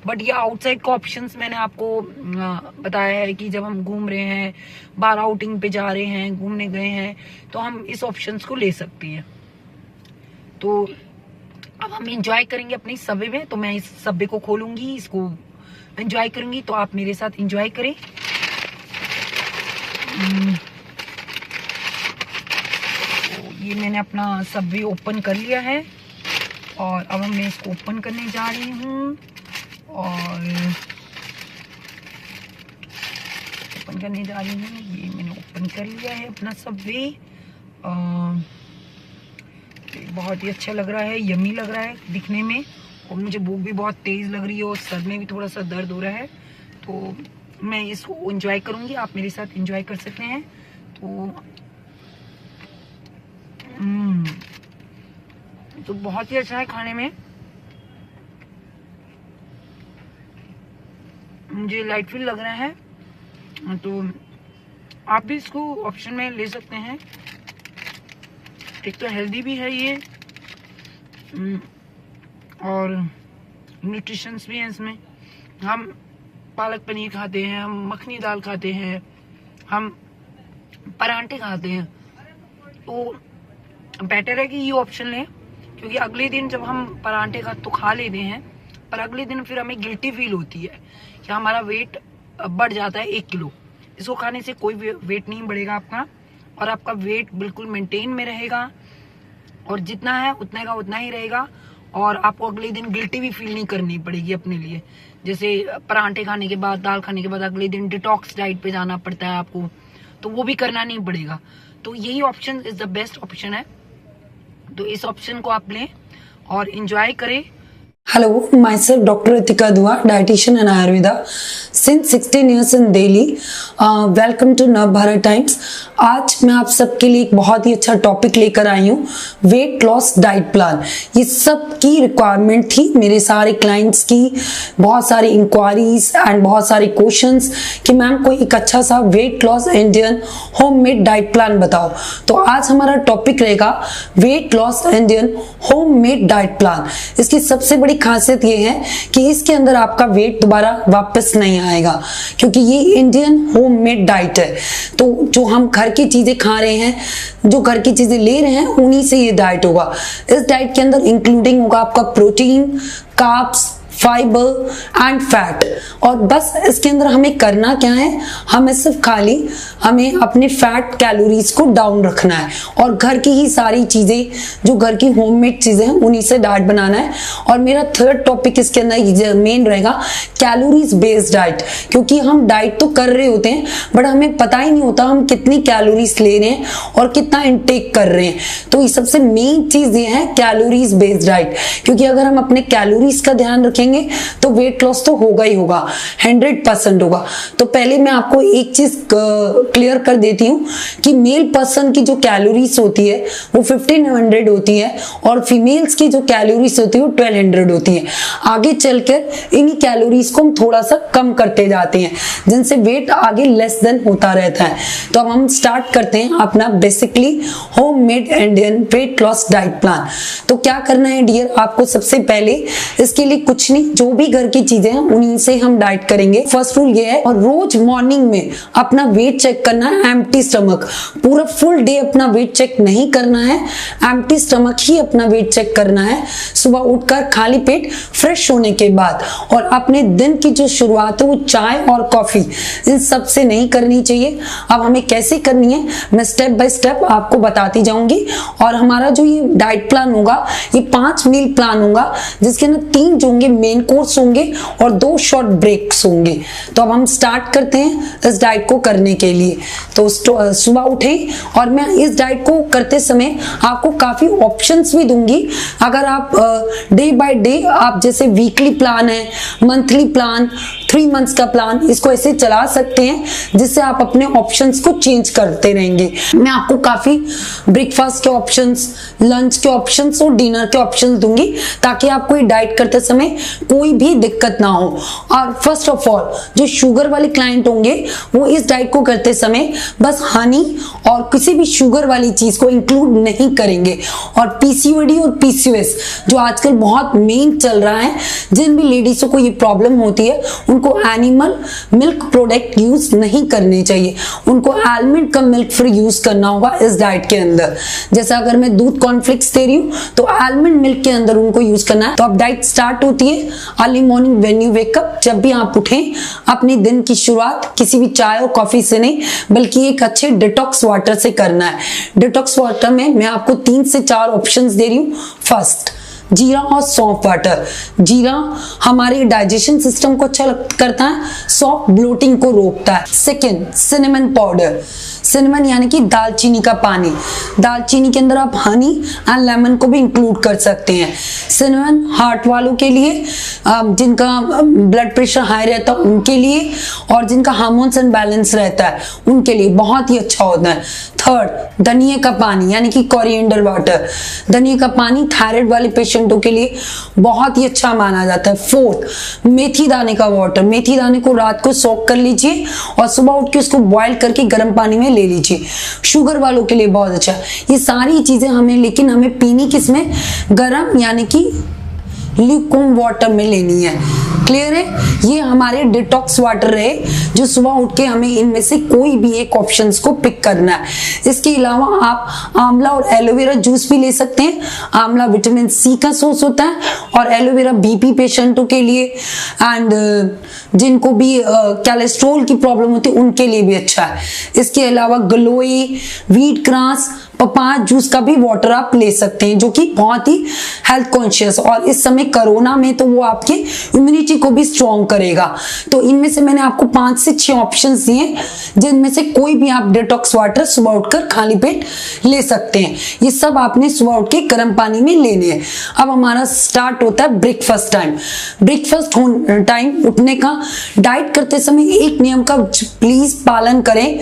बट ये आउटसाइड का ऑप्शंस मैंने आपको बताया है कि जब हम घूम रहे हैं, बाहर आउटिंग पे जा रहे हैं, घूमने गए हैं, तो हम इस ऑप्शंस को ले सकते हैं। तो अब हम एंजॉय करेंगे अपने सबवे में। तो मैं इस सबवे को खोलूंगी, इसको एंजॉय करूंगी, तो आप मेरे साथ एंजॉय करें। तो ये मैंने अपना सबवे ओपन कर लिया है और अब मैं इसको ओपन करने जा रही हूँ, और ओपन करने जा रही हूँ। ये मैंने ओपन कर लिया है अपना सबवे। बहुत ही अच्छा लग रहा है, यम्मी लग रहा है दिखने में, और मुझे भूख भी बहुत तेज़ लग रही है और सर में भी थोड़ा सा दर्द हो रहा है, तो मैं इसको एंजॉय करूँगी। आप मेरे साथ एंजॉय कर सकते हैं। तो बहुत ही अच्छा है खाने में, मुझे लाइट फील लग रहा है। तो आप भी इसको ऑप्शन में ले सकते हैं। एक तो हेल्दी भी है ये, और न्यूट्रिशंस भी हैं इसमें। हम पालक पनीर खाते हैं, हम मखनी दाल खाते हैं, हम परांठे खाते हैं, तो बेटर है कि ये ऑप्शन लें, क्योंकि अगले दिन जब हम परांठे तो खा लेते हैं, पर अगले दिन फिर हमें गिल्टी फील होती है कि हमारा वेट बढ़ जाता है 1 किलो। इसको खाने से कोई वेट नहीं बढ़ेगा आपका, और आपका वेट बिल्कुल मेंटेन में रहेगा, और जितना है उतने का उतना ही रहेगा, और आपको अगले दिन गिल्टी भी फील नहीं करनी पड़ेगी अपने लिए। जैसे परांठे खाने के बाद, दाल खाने के बाद अगले दिन डिटॉक्स डाइट पे जाना पड़ता है आपको, तो वो भी करना नहीं पड़ेगा। तो यही option is the best option है, तो इस ऑप्शन को आप लें और एंजॉय करें। Hello, myself Dr. Ritika Dua, dietitian and Ayurveda since 16 years in Delhi. Welcome to Navbharat Times. आज मैं आप सबके लिए एक बहुत ही अच्छा टॉपिक लेकर आई हूँ, वेट लॉस डाइट प्लान। ये सब की रिक्वायरमेंट थी मेरे सारे क्लाइंट्स की, बहुत सारी इंक्वायरीज एंड बहुत सारे क्वेश्चंस कि मैम कोई एक अच्छा सा weight loss Indian homemade diet plan बताओ। तो आज हमारा टॉपिक रहेगा weight loss Indian homemade diet plan. इसकी सबसे बड़ी खासियत ये है कि इसके अंदर आपका वेट दोबारा वापस नहीं आएगा, क्योंकि ये इंडियन होममेड डाइट है। तो जो हम घर की चीजें खा रहे हैं, जो घर की चीजें ले रहे हैं, उन्हीं से ये डाइट होगा। इस डाइट के अंदर इंक्लूडिंग होगा आपका protein, carbs, fibre and fat. और बस इसके अंदर हमें करना क्या है, हमें सिर्फ खाली हमें अपने फैट कैलोरीज को डाउन रखना है, और घर की ही सारी चीजें, जो घर की होममेड चीजें हैं, उन्हीं से डाइट बनाना है। और मेरा थर्ड टॉपिक इसके अंदर मेन रहेगा कैलोरीज बेस्ड डाइट, क्योंकि हम डाइट तो कर रहे होते हैं बट हमें पता ही नहीं होता हम कितनी कैलोरीज ले रहे हैं और कितना इनटेक कर रहे हैं। तो ये सबसे मेन चीज ये है कैलोरीज बेस्ड डाइट, क्योंकि अगर हम अपने कैलोरीज का ध्यान रखेंगे तो वेट लॉस तो होगा ही होगा, 100% होगा। तो पहले मैं आपको एक चीज क्लियर कर देती हूँ कि मेल पर्सन की जो कैलोरीज होती है वो 1500 होती है, और फीमेल्स की जो कैलोरीज होती है वो 1200 होती है। आगे चलकर इन्हीं कैलोरीज को हम थोड़ा सा कम करते जाते हैं, जिनसे वेट आगे लेस देन होता रहता है। तो अब हम स्टार्ट करते हैं अपना basically homemade Indian weight loss diet plan. तो क्या करना है डियर, आपको सबसे पहले इसके लिए कुछ नहीं, जो भी घर की चीजें हैं उन्हीं से हम डाइट करेंगे। फर्स्ट रूल ये है, और रोज मॉर्निंग में अपना वेट चेक करना है एम्प्टी स्टमक। पूरा फुल डे अपना वेट चेक नहीं करना है, एम्प्टी स्टमक ही अपना वेट चेक करना है। सुबह उठकर खाली पेट फ्रेश होने के बाद, और अपने दिन की जो शुरुआत है वो चाय और कॉफी इन सब से नहीं करनी चाहिए। अब हमें कैसे करनी है मैं स्टेप बाय स्टेप आपको बताती जाऊंगी। और हमारा जो ये डाइट प्लान होगा ये 5 मील प्लान होगा, जिसके अंदर 3 जो होंगे मेन कोर्स होंगे और 2 शॉर्ट ब्रेक्स होंगे। तो अब हम स्टार्ट करते हैं इस डाइट को करने के लिए। तो सुबह उठें, और मैं इस डाइट को करते समय आपको काफी ऑप्शंस भी दूंगी। अगर आप डे बाय डे, आप जैसे वीकली प्लान है, मंथली प्लान, 3 मंथ्स का प्लान, इसको ऐसे चला सकते हैं, जिससे आप अपने ऑप्शंस को चेंज करते रहेंगे। मैं आपको काफी ब्रेकफास्ट के ऑप्शंस, लंच के ऑप्शंस और डिनर के ऑप्शंस दूंगी, ताकि आपको ये डाइट करते समय कोई भी दिक्कत ना हो। और फर्स्ट ऑफ ऑल जो शुगर वाले क्लाइंट होंगे वो इस डाइट को करते समय बस हनी और किसी भी शुगर वाली चीज को इंक्लूड नहीं करेंगे। और पीसीओडी और पीसीओएस जो आजकल बहुत मेन चल रहा है, जिन भी लेडीजों को ये प्रॉब्लम होती है उनको एनिमल मिल्क प्रोडक्ट यूज नहीं करने चाहिए, उनको आलमंड का मिल्क फ्री यूज करना होगा इस डाइट के अंदर। जैसा अगर मैं दूध कॉर्नफ्लेक्स दे रही हूँ तो आलमंड मिल्क के अंदर उनको यूज करना है। तो अब डाइट स्टार्ट होती है early morning when you wake up. जब भी आप उठें, अपने दिन की शुरुआत किसी भी चाय और कॉफी से नहीं, बल्कि एक अच्छे डिटॉक्स वाटर से करना है। डिटॉक्स वाटर में मैं आपको 3 से 4 ऑप्शंस दे रही हूँ। फर्स्ट, जीरा और सौंफ वाटर। जीरा हमारे डाइजेशन सिस्टम को अच्छा करता है, सौंफ ब्लोटिंग को रोकता है। Second, cinnamon powder. सिनेमन यानी कि दालचीनी का पानी, दालचीनी के अंदर आप हनी एंड लेमन को भी इंक्लूड कर सकते हैं। सिनेमन हार्ट वालों के लिए, जिनका ब्लड प्रेशर हाई रहता है उनके लिए, और जिनका हार्मोन्स अनबैलेंस रहता है उनके लिए बहुत ही अच्छा होता है। थर्ड, धनिया का पानी यानी कि कोरिएंडर वाटर, धनिया का पानी थायराइड वाले पेशेंटों के लिए बहुत ही अच्छा माना जाता है। फोर्थ, मेथी दाने का वाटर, मेथी दाने को रात को सोक कर लीजिए और सुबह उठ के उसको बॉयल करके गर्म पानी में ले लीजिए, शुगर वालों के लिए बहुत अच्छा। ये सारी चीजें लेकिन हमें पीनी किसमें, गर्म यानी कि ल्यूकवार्म वाटर में लेनी है। क्लियर है? ये हमारे डिटॉक्स वाटर रहे जो सुबह उठ के हमें इनमें से कोई भी एक ऑप्शंस को पिक करना है। इसके अलावा आप आंवला और एलोवेरा जूस भी ले सकते हैं। आंवला विटामिन सी का सोर्स होता है और एलोवेरा बीपी पेशेंटों के लिए एंड जिनको भी कोलेस्ट्रॉल की प्रॉब्लम होती है उनके लिए भी अच्छा है। इसके अलावा गलोई, व्हीट ग्रास, पपाया जूस का भी वाटर आप ले सकते हैं जो कि बहुत ही हेल्थ कॉन्शियस, और इस समय कोरोना में तो वो आपके इम्यूनिटी को भी स्ट्रॉन्ग करेगा। तो इनमें से मैंने आपको 5 से 6 ऑप्शंस दिए जिनमें से कोई भी आप डिटॉक्स वाटर सुबह उठकर खाली पेट ले सकते हैं। ये सब आपने सुबह उठ के गर्म पानी में लेने हैं। अब हमारा स्टार्ट होता है ब्रेकफास्ट टाइम। ब्रेकफास्ट टाइम उठने का, डाइट करते समय एक नियम का प्लीज पालन करें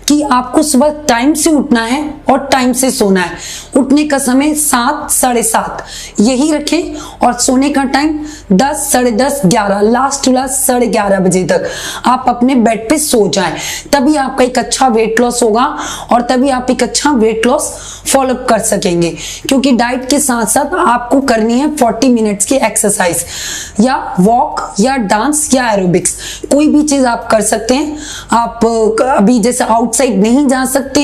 कि आपको सुबह टाइम से उठना है और टाइम से सोना है। उठने का समय 7, 7:30 यही रखें और सोने का टाइम 10, 10:30, 11, लास्ट टू लास्ट 11:30 बजे तक आप अपने बेड पे सो जाएं। तभी आपका एक अच्छा वेट लॉस होगा और तभी आप एक अच्छा वेट लॉस फॉलो कर सकेंगे, क्योंकि डाइट के साथ साथ आपको करनी है 40 मिनट्स की एक्सरसाइज या वॉक या डांस या एरोबिक्स, कोई भी चीज आप कर सकते हैं। आप अभी जैसे आउटसाइड नहीं जा सकते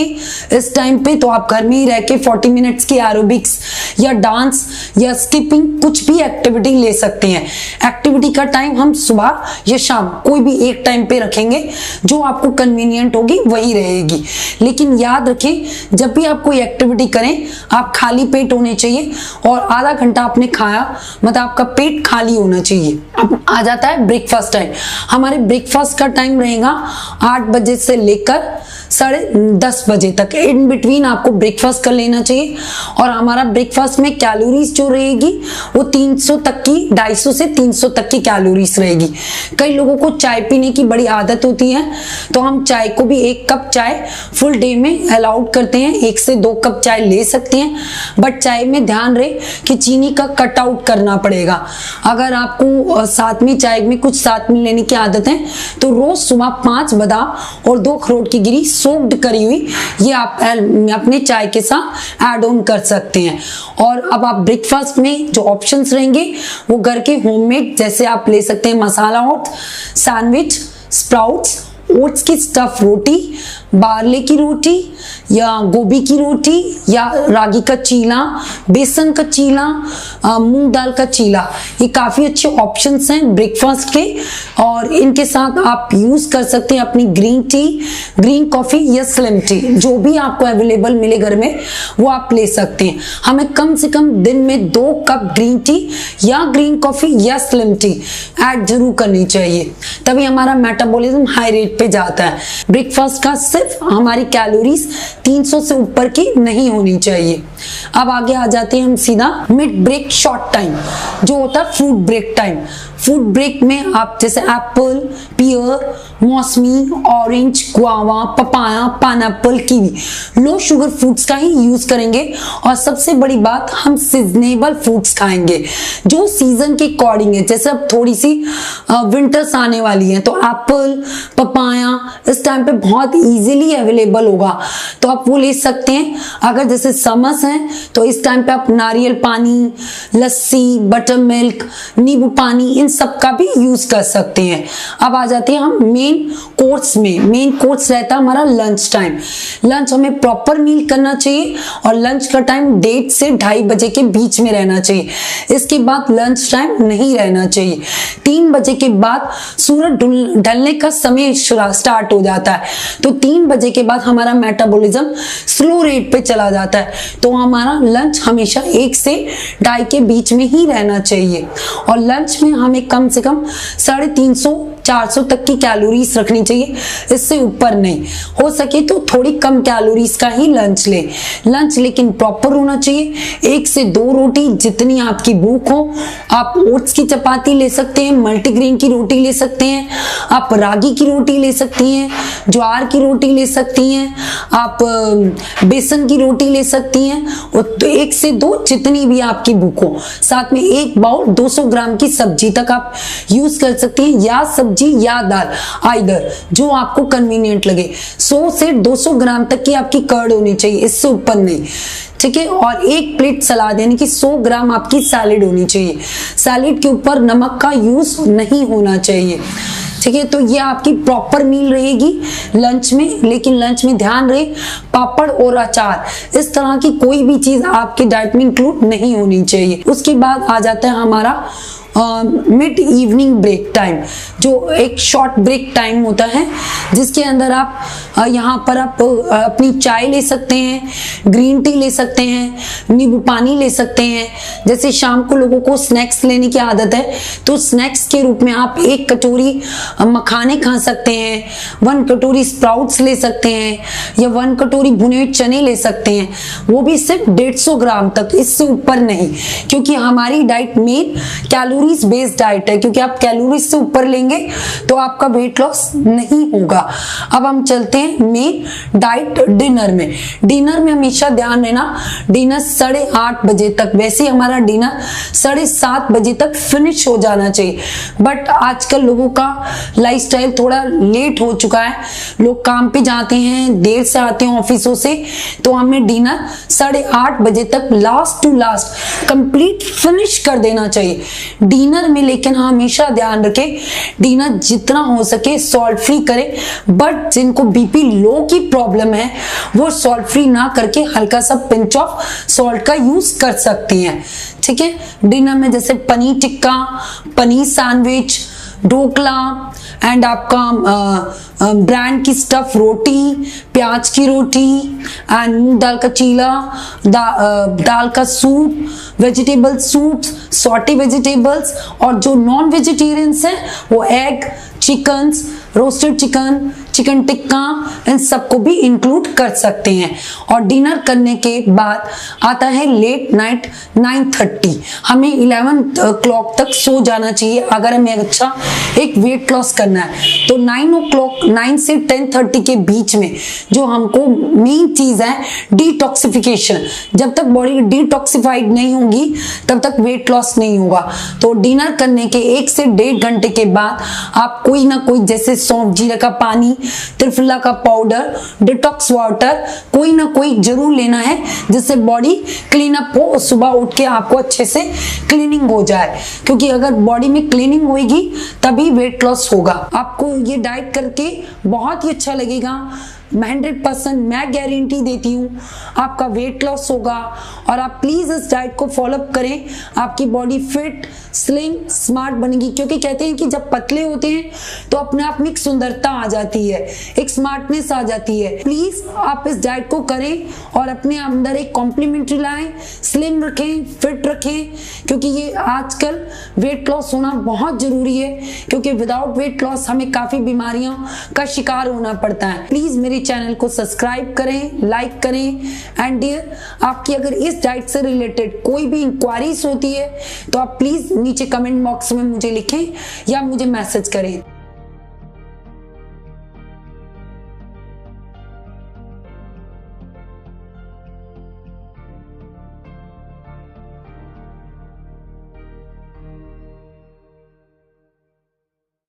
इस टाइम पे, तो आप घर में ही रह के 40 मिनट्स की एरोबिक्स या डांस या स्किपिंग कुछ भी एक्टिविटी ले सकते हैं। एक्टिविटी का टाइम हम सुबह या शाम कोई भी एक टाइम पे रखेंगे, जो आपको कन्वीनियंट होगी वही रहेगी। लेकिन याद रखें जब भी आप कोई एक्टिविटी करें आप खाली पेट होने चाहिए और आधा घंटा आपने खाया मतलब आपका पेट खाली होना चाहिए। अब आ जाता है ब्रेकफास्ट टाइम। हमारे ब्रेकफास्ट का टाइम रहेगा 8 बजे से लेकर 10:30 बजे तक। इन बिटवीन आपको ब्रेकफास्ट कर लेना चाहिए और हमारा ब्रेकफास्ट में कैलोरीज जो रहेगी वो 300 तक की, 250 से 300 तक की कैलोरीज रहेगी। कई लोगों को चाय पीने की बड़ी आदत होती है, तो हम चाय को भी 1 कप चाय फुल डे में अलाउड करते हैं। 1 से 2 कप चाय ले सकते हैं, बट चाय में ध्यान रहे कि चीनी का कट आउट करना पड़ेगा। अगर आपको साथ में चाय में कुछ साथ में लेने की आदत है तो रोज सुबह 5 बादाम और 2 अखरोट की गिरी सोक्ड करी हुई ये आप अपने चाय के साथ ऐड ऑन कर सकते हैं। और अब आप ब्रेकफास्ट में जो ऑप्शंस रहेंगे वो घर के होममेड, जैसे आप ले सकते हैं मसाला ओट्स, सैंडविच, स्प्राउट्स, ओट्स की स्टफ रोटी, बार्ले की रोटी या गोभी की रोटी या रागी का चीला, बेसन का चीला, मूंग दाल का चीला, ये काफ़ी अच्छे ऑप्शंस हैं ब्रेकफास्ट के। और इनके साथ आप यूज़ कर सकते हैं अपनी ग्रीन टी, ग्रीन कॉफ़ी या स्लिम टी, जो भी आपको अवेलेबल मिले घर में वो आप ले सकते हैं। हमें कम से कम दिन में 2 कप ग्रीन टी या ग्रीन कॉफ़ी या स्लिम टी ऐड जरूर करनी चाहिए, तभी हमारा मेटाबॉलिज्म हाई रेट पे जाता है। ब्रेकफास्ट का सिर्फ हमारी कैलोरीज 300 से ऊपर की नहीं होनी चाहिए। अब आगे आ जाते हैं हम सीधा मिड ब्रेक शॉर्ट टाइम, जो होता है fruit break time. Food break में आप जैसे एप्पल, पियर, मौसमी, orange, guava, papaya, pineapple, kiwi, low sugar fruits का ही यूज करेंगे। और सबसे बड़ी बात, हम सीजनेबल फ्रूट्स खाएंगे जो सीजन के अकॉर्डिंग है। जैसे अब थोड़ी सी विंटर्स आने वाली है तो एप्पल, पपाया इस टाइम पे बहुत इजीली अवेलेबल होगा, तो आप वो ले सकते हैं। अगर जैसे समर्स हैं तो इस टाइम पे आप नारियल पानी, लस्सी, बटर मिल्क, नींबू पानी, इन सब का भी यूज कर सकते हैं। अब आ जाते हैं हम मेन कोर्स में। मेन कोर्स रहता है हमारा लंच टाइम। लंच हमें प्रॉपर मील करना चाहिए और लंच का टाइम 1:30 से 2:30 बजे के बीच में रहना चाहिए। इसके बाद लंच टाइम नहीं रहना चाहिए। 3 बजे के बाद सूरज ढलने का समय स्टार्ट हो जाता है, तो 3 बजे के बाद हमारा मेटाबॉलिज्म स्लो रेट पे चला जाता है, तो हमारा लंच हमेशा 1 से 2:30 के बीच में ही रहना चाहिए। और लंच में हमें कम से कम 350 400 तक की कैलोरीज रखनी चाहिए, इससे ऊपर नहीं। हो सके तो थोड़ी कम कैलोरीज का ही लंच ले। लंच लेकिन प्रॉपर होना चाहिए, 1 से 2 रोटी जितनी आपकी भूख हो। आप ओट्स की चपाती ले सकते हैं, मल्टीग्रेन की रोटी ले सकते हैं, आप रागी की रोटी ले सकती हैं, ज्वार की रोटी ले सकती हैं, आप बेसन की रोटी ले सकती हैं। और 1 से 2 जितनी भी आपकी भूख हो। साथ में 1 बाउल 200 ग्राम की सब्जी तक आप यूज कर सकती हैं, या सब्जी या दाल, आइदर जो आपको कन्वीनियंट लगे। 100 से 200 ग्राम तक की आपकी कर्ड होनी चाहिए, इससे ऊपर नहीं, ठीक है। और 1 प्लेट सलाद यानी कि 100 ग्राम आपकी सैलेड होनी चाहिए। सैलेड के ऊपर नमक का यूज नहीं होना चाहिए, ठीक है। तो ये आपकी प्रॉपर मील रहेगी लंच में, लेकिन लंच में ध्यान रहे पापड़ और अचार, इस तरह की कोई भी चीज आपके डाइट में इंक्लूड नहीं होनी चाहिए। उसके बाद आ जाता है हमारा मिड इवनिंग ब्रेक टाइम, जो एक शॉर्ट ब्रेक टाइम होता है, जिसके अंदर आप यहाँ पर आप अपनी चाय ले सकते हैं, ग्रीन टी ले सकते हैं, नींबू पानी ले सकते हैं। जैसे शाम को लोगों को स्नैक्स लेने की आदत है, तो स्नैक्स के रूप में आप 1 कटोरी मखाने खा सकते हैं, 1 कटोरी स्प्राउट्स ले सकते हैं, या 1 कटोरी भुने हुए चने ले सकते हैं, वो भी सिर्फ 150 ग्राम तक, इससे ऊपर नहीं। क्योंकि हमारी डाइट में कैलोरीज बेस्ड डाइट है, क्योंकि आप कैलोरीज से ऊपर लेंगे तो आपका वेट लॉस नहीं होगा। अब हम चलते हैं मेन डाइट डिनर में। डिनर में हमेशा ध्यान देना, डिनर 8:30 बजे तक, वैसे हमारा डिनर 7:30 बजे तक फिनिश हो जाना चाहिए। बट आजकल लोगों का लाइफस्टाइल थोड़ा लेट हो चुका है, लोग काम पे जाते हैं, देर से आते हैं ऑफिसों से, तो हमें डिनर 8:30 बजे तक last to last complete finish कर देना चाहिए। डिनर में लेकिन हमेशा ध्यान रखें, डिनर जितना हो सके सॉल्ट फ्री करें। बट जिनको बीपी लो की प्रॉब्लम है वो सॉल्ट फ्री ना करके हल्का सा पिंच ऑफ सॉल्ट का यूज कर सकती हैं, ठीक है। डिनर में जैसे पनीर टिक्का, पनीर सैंडविच, ढोकला एंड आपका ब्रांड की स्टफ रोटी, प्याज की रोटी एंड मूंग दाल का चीला, दाल का soup, vegetable soups, saute vegetables, और जो नॉन वेजिटेरियंस हैं वो egg, chickens, roasted chicken, chicken tikka, इन सबको भी इंक्लूड कर सकते हैं। और डिनर करने के बाद आता है लेट नाइट 9:30, हमें 11 o'clock तक सो जाना चाहिए अगर हमें अच्छा एक वेट लॉस करना है। तो 9 से 10:30 के बीच में जो हमको मेन चीज है डिटॉक्सिफिकेशन, जब तक बॉडी डिटॉक्सिफाइड नहीं होगी तब तक वेट लॉस नहीं होगा। तो डिनर करने के 1 से 1.5 घंटे के बाद आप कोई ना कोई, जैसे सौंफ जीरे का पानी, त्रिफला का पाउडर, डिटॉक्स वाटर, कोई ना कोई जरूर लेना है जिससे बॉडी क्लीन अप हो और सुबह उठ के आपको अच्छे से क्लीनिंग हो जाए। क्योंकि अगर बॉडी में क्लीनिंग होगी तभी वेट लॉस होगा। आपको ये डाइट करके बहुत ही अच्छा लगेगा, 100% मैं गारंटी देती हूँ आपका वेट लॉस होगा। और आप प्लीज इस डाइट को फॉलो करें, आपकी बॉडी फिट, स्लिम, स्मार्ट बनेगी। क्योंकि कहते हैं कि जब पतले होते हैं तो अपने आप में एक सुंदरता आ जाती है, एक स्मार्टनेस आ जाती है। प्लीज आप इस डाइट को करें और अपने अंदर एक कॉम्प्लीमेंट्री लाएं, स्लिम रखें, फिट रखें। क्योंकि ये आजकल वेट लॉस होना बहुत जरूरी है, क्योंकि विदाउट वेट लॉस हमें काफी बीमारियों का शिकार होना पड़ता है। प्लीज मेरे चैनल को सब्सक्राइब करें, लाइक करें। एंड डियर, आपकी अगर इस डाइट से रिलेटेड कोई भी इंक्वायरीज होती है तो आप प्लीज नीचे कमेंट बॉक्स में मुझे लिखें या मुझे मैसेज करें।